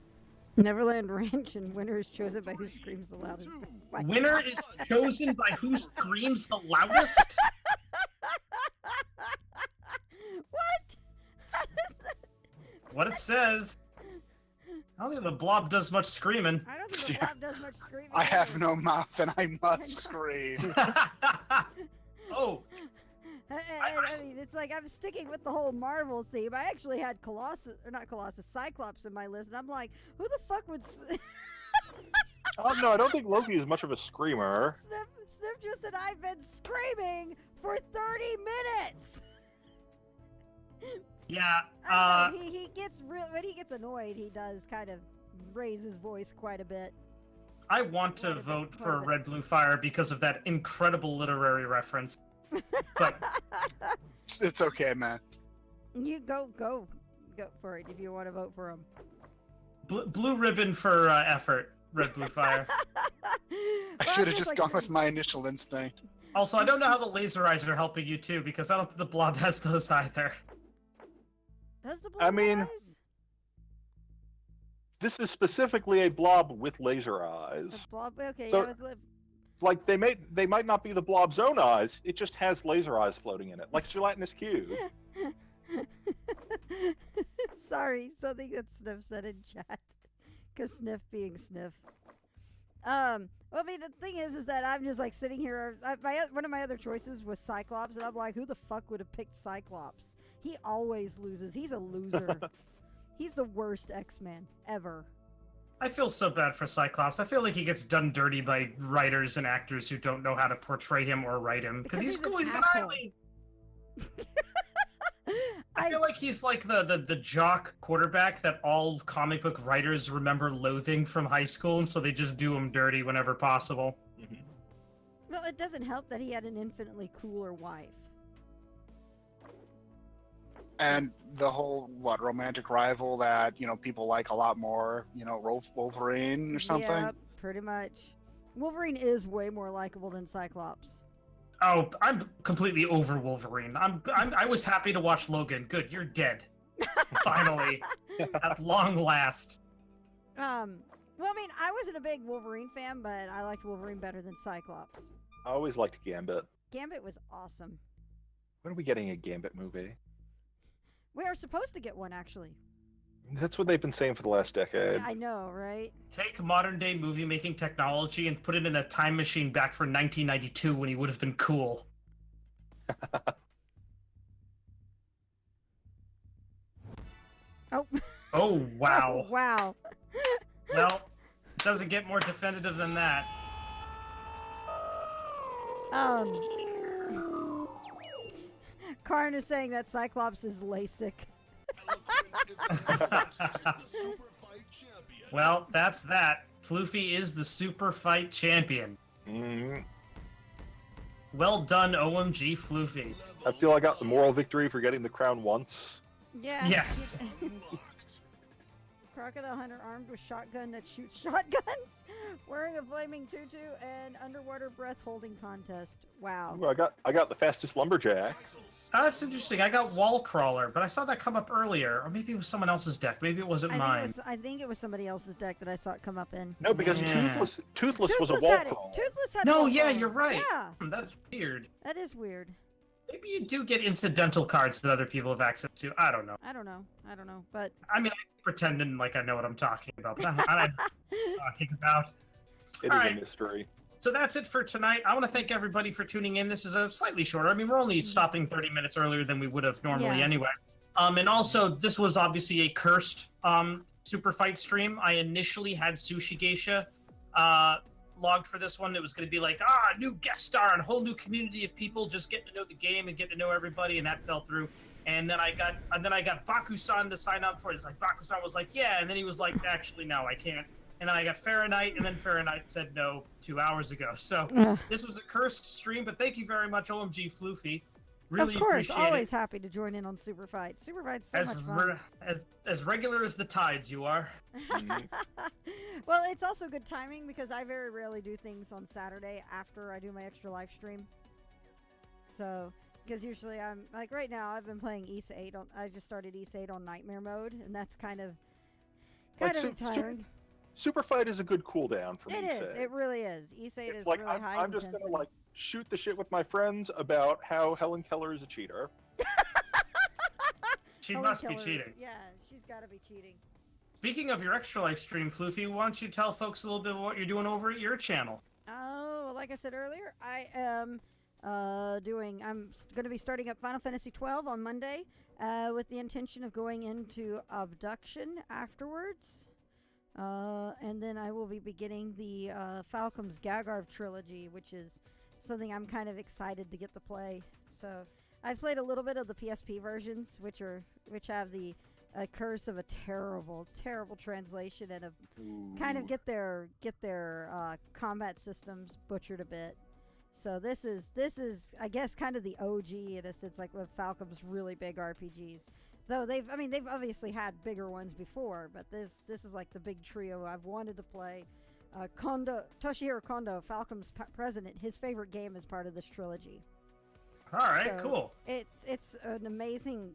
Neverland Ranch, and winner is chosen by who screams the loudest. My Winner is chosen by who screams the loudest. What? How does that? What it says. I don't think the blob does much screaming. I don't think the Yeah. blob does much screaming. I have either. no mouth and I must scream. Oh, I mean, it's like I'm sticking with the whole Marvel theme. I actually had Cyclops in my list, and I'm like, who the fuck would Oh no, I don't think Loki is much of a screamer. Sniff just said I've been screaming for 30 minutes. yeah. I don't know, he gets when he gets annoyed, he does kind of raise his voice quite a bit. I want to vote for Red Blue Fire because of that incredible literary reference. But It's okay, man. You go for it if you want to vote for him. blue ribbon for effort, Red Blue Fire. I should have just gone with my initial instinct. Also, I don't know how the laser eyes are helping you too, because I don't think the blob has those either. Does the I blob mean- eyes? This is specifically a blob with laser eyes. The blob. Okay, So- yeah, Like they might not be the blob's own eyes. It just has laser eyes floating in it, like a gelatinous cube. Sorry, something that Sniff said in chat. Cause Sniff being Sniff. Well, I mean, the thing is that I'm just like sitting here. One of my other choices was Cyclops, and I'm like, who the fuck would have picked Cyclops? He always loses. He's a loser. He's the worst X-Man ever. I feel so bad for Cyclops. I feel like he gets done dirty by writers and actors who don't know how to portray him or write him. Because he's cool. He's highly. I feel like he's like the jock quarterback that all comic book writers remember loathing from high school, and so they just do him dirty whenever possible. Mm-hmm. Well, it doesn't help that he had an infinitely cooler wife. And the whole romantic rival that people like a lot more, Wolverine or something. Yeah, pretty much. Wolverine is way more likable than Cyclops. Oh, I'm completely over Wolverine. I was happy to watch Logan. Good, you're dead. Finally, at long last. Well, I mean, I wasn't a big Wolverine fan, but I liked Wolverine better than Cyclops. I always liked Gambit. Gambit was awesome. When are we getting a Gambit movie? We are supposed to get one, actually. That's what they've been saying for the last decade. Yeah, I know, right? Take modern day movie making technology and put it in a time machine back for 1992 when he would have been cool. Oh. Oh, wow. Oh, wow. Well, it doesn't get more definitive than that. Karn is saying that Cyclops is LASIK. Well, that's that. Floofy is the super fight champion. Mm-hmm. Well done, OMG Floofy. I feel I got the moral victory for getting the crown once. Yeah. Yes. Crocodile hunter armed with shotgun that shoots shotguns, wearing a flaming tutu, and underwater breath holding contest. Wow. Ooh, I got the fastest lumberjack. That's interesting. I got Wall Crawler, but I saw that come up earlier. Or maybe it was someone else's deck. Maybe it wasn't mine. I think it was somebody else's deck that I saw it come up in. No, because Yeah. Toothless was a wall had it. crawler. Toothless had No, wall yeah, crawler. you're right. Yeah, That's weird. that is weird. Maybe you do get incidental cards that other people have access to. I don't know. I don't know, but I mean, I'm pretending like I know what I'm talking about, but I'm not talking about. It All is right. a mystery. So that's it for tonight. I want to thank everybody for tuning in. This is a slightly shorter. I mean, we're only stopping 30 minutes earlier than we would have normally Yeah. anyway. And also, this was obviously a cursed super fight stream. I initially had Sushi Geisha logged for this one. It was going to be like, new guest star and a whole new community of people just getting to know the game and getting to know everybody, and that fell through. And then I got Baku-san to sign up for it. It's like Baku-san was like, yeah, and then he was like, actually, no, I can't. And then I got Fahrenheit, and then Fahrenheit said no 2 hours ago. So this was a cursed stream, but thank you very much, OMG Floofy. Really of course, appreciate always it. happy to join in on Superfight. Superfight's so much fun. As regular as the tides you are. Well, it's also good timing because I very rarely do things on Saturday after I do my extra live stream. So, because usually I'm like right now I've been playing Ys 8 on. I just started Ys 8 on Nightmare mode, and that's kind of tiring. Super Fight is a good cooldown for me. It is. It really is. Ys 8 It's is like really high I'm just intensity. gonna shoot the shit with my friends about how Helen Keller is a cheater. She Helen must Keller be is- cheating. Yeah, she's got to be cheating. Speaking of your extra life stream, Floofy, why don't you tell folks a little bit of what you're doing over at your channel? Oh, like I said earlier, I am I'm going to be starting up Final Fantasy 12 on Monday with the intention of going into Abduction afterwards. And then I will be beginning the Falcom's Gagarv trilogy, which is something I'm kind of excited to get to play. So I've played a little bit of the PSP versions, which have the curse of a terrible translation and kind of get their combat systems butchered a bit. So this is I guess kind of the OG in a sense, like with Falcom's really big RPGs. Though they've obviously had bigger ones before, but this is like the big trio I've wanted to play. Toshihiro Kondo, Falcom's president, his favorite game is part of this trilogy. All right, So cool. It's an amazing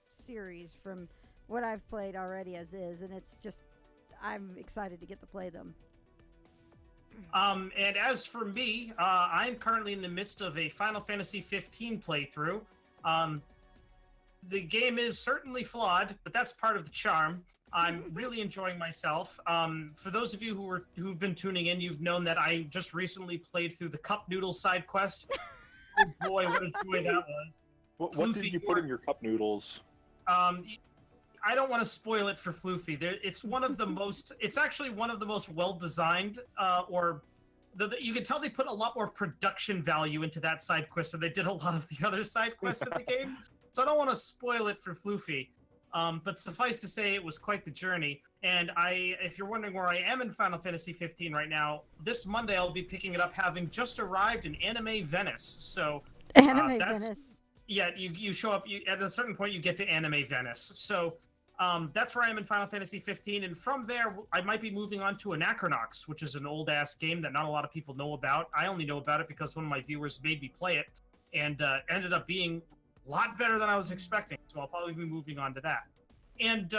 series from what I've played already as is, and it's just I'm excited to get to play them. And as for me, I'm currently in the midst of a Final Fantasy 15 playthrough. The game is certainly flawed, but that's part of the charm. I'm really enjoying myself. For those of you who've been tuning in, you've known that I just recently played through the Cup Noodle side quest. Oh boy, what a joy that was! What did you put in your cup noodles? I don't want to spoil it for Floofy. It's one of the most. It's actually one of the most well-designed, you can tell they put a lot more production value into that side quest than they did a lot of the other side quests in the game. So I don't want to spoil it for Floofy. But suffice to say, it was quite the journey. And if you're wondering where I am in Final Fantasy 15 right now, this Monday I'll be picking it up, having just arrived in Anime Venice. So Anime Venice. Yeah, you show up. At a certain point, you get to Anime Venice. So that's where I am in Final Fantasy 15. And from there, I might be moving on to Anachronox, which is an old-ass game that not a lot of people know about. I only know about it because one of my viewers made me play it, and ended up being a lot better than I was expecting, so I'll probably be moving on to that. And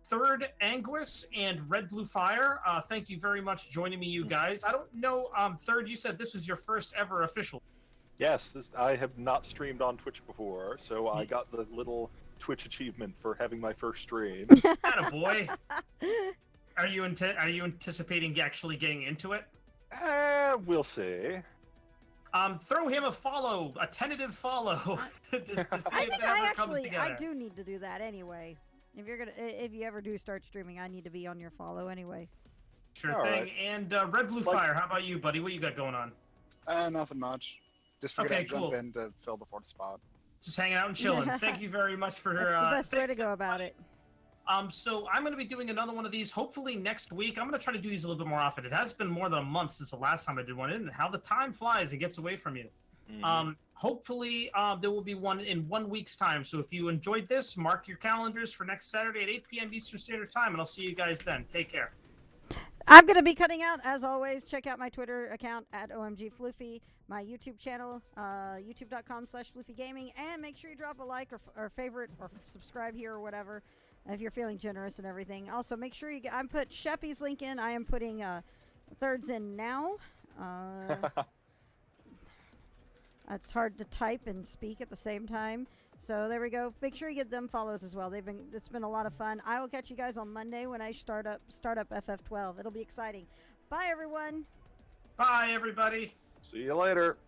Third Anguis and Red Blue Fire, thank you very much joining me, you guys. I don't know, Third, you said this was your first ever official. Yes, I have not streamed on Twitch before, so I got the little Twitch achievement for having my first stream. Attaboy. Are you anticipating actually getting into it? We'll see. Throw him a follow, a tentative follow, just to see I if think it ever comes together. I do need to do that anyway. If you ever do start streaming, I need to be on your follow anyway. Sure All thing. right. And Red Blue Fire, how about you, buddy? What you got going on? Nothing much. Just figured I'd jump in to fill the fourth spot. Just hanging out and chilling. Thank you very much for That's the best way to go about it. So I'm going to be doing another one of these hopefully next week. I'm going to try to do these a little bit more often. It has been more than a month since the last time I did one, and how the time flies and gets away from you. Hopefully there will be one in 1 week's time. So if you enjoyed this, mark your calendars for next Saturday at 8 p.m. Eastern Standard Time, and I'll see you guys then. Take care. I'm going to be cutting out, as always. Check out my Twitter account at OMGFloofy, my YouTube channel, youtube.com/FloofyGaming, and make sure you drop a like or favorite or subscribe here or whatever if you're feeling generous and everything. Also, make sure you I put Sheppy's link in. I am putting Thirds in now. It's hard to type and speak at the same time. So there we go. Make sure you get them follows as well. It's been a lot of fun. I will catch you guys on Monday when I start up FF12. It'll be exciting. Bye everyone. Bye everybody. See you later.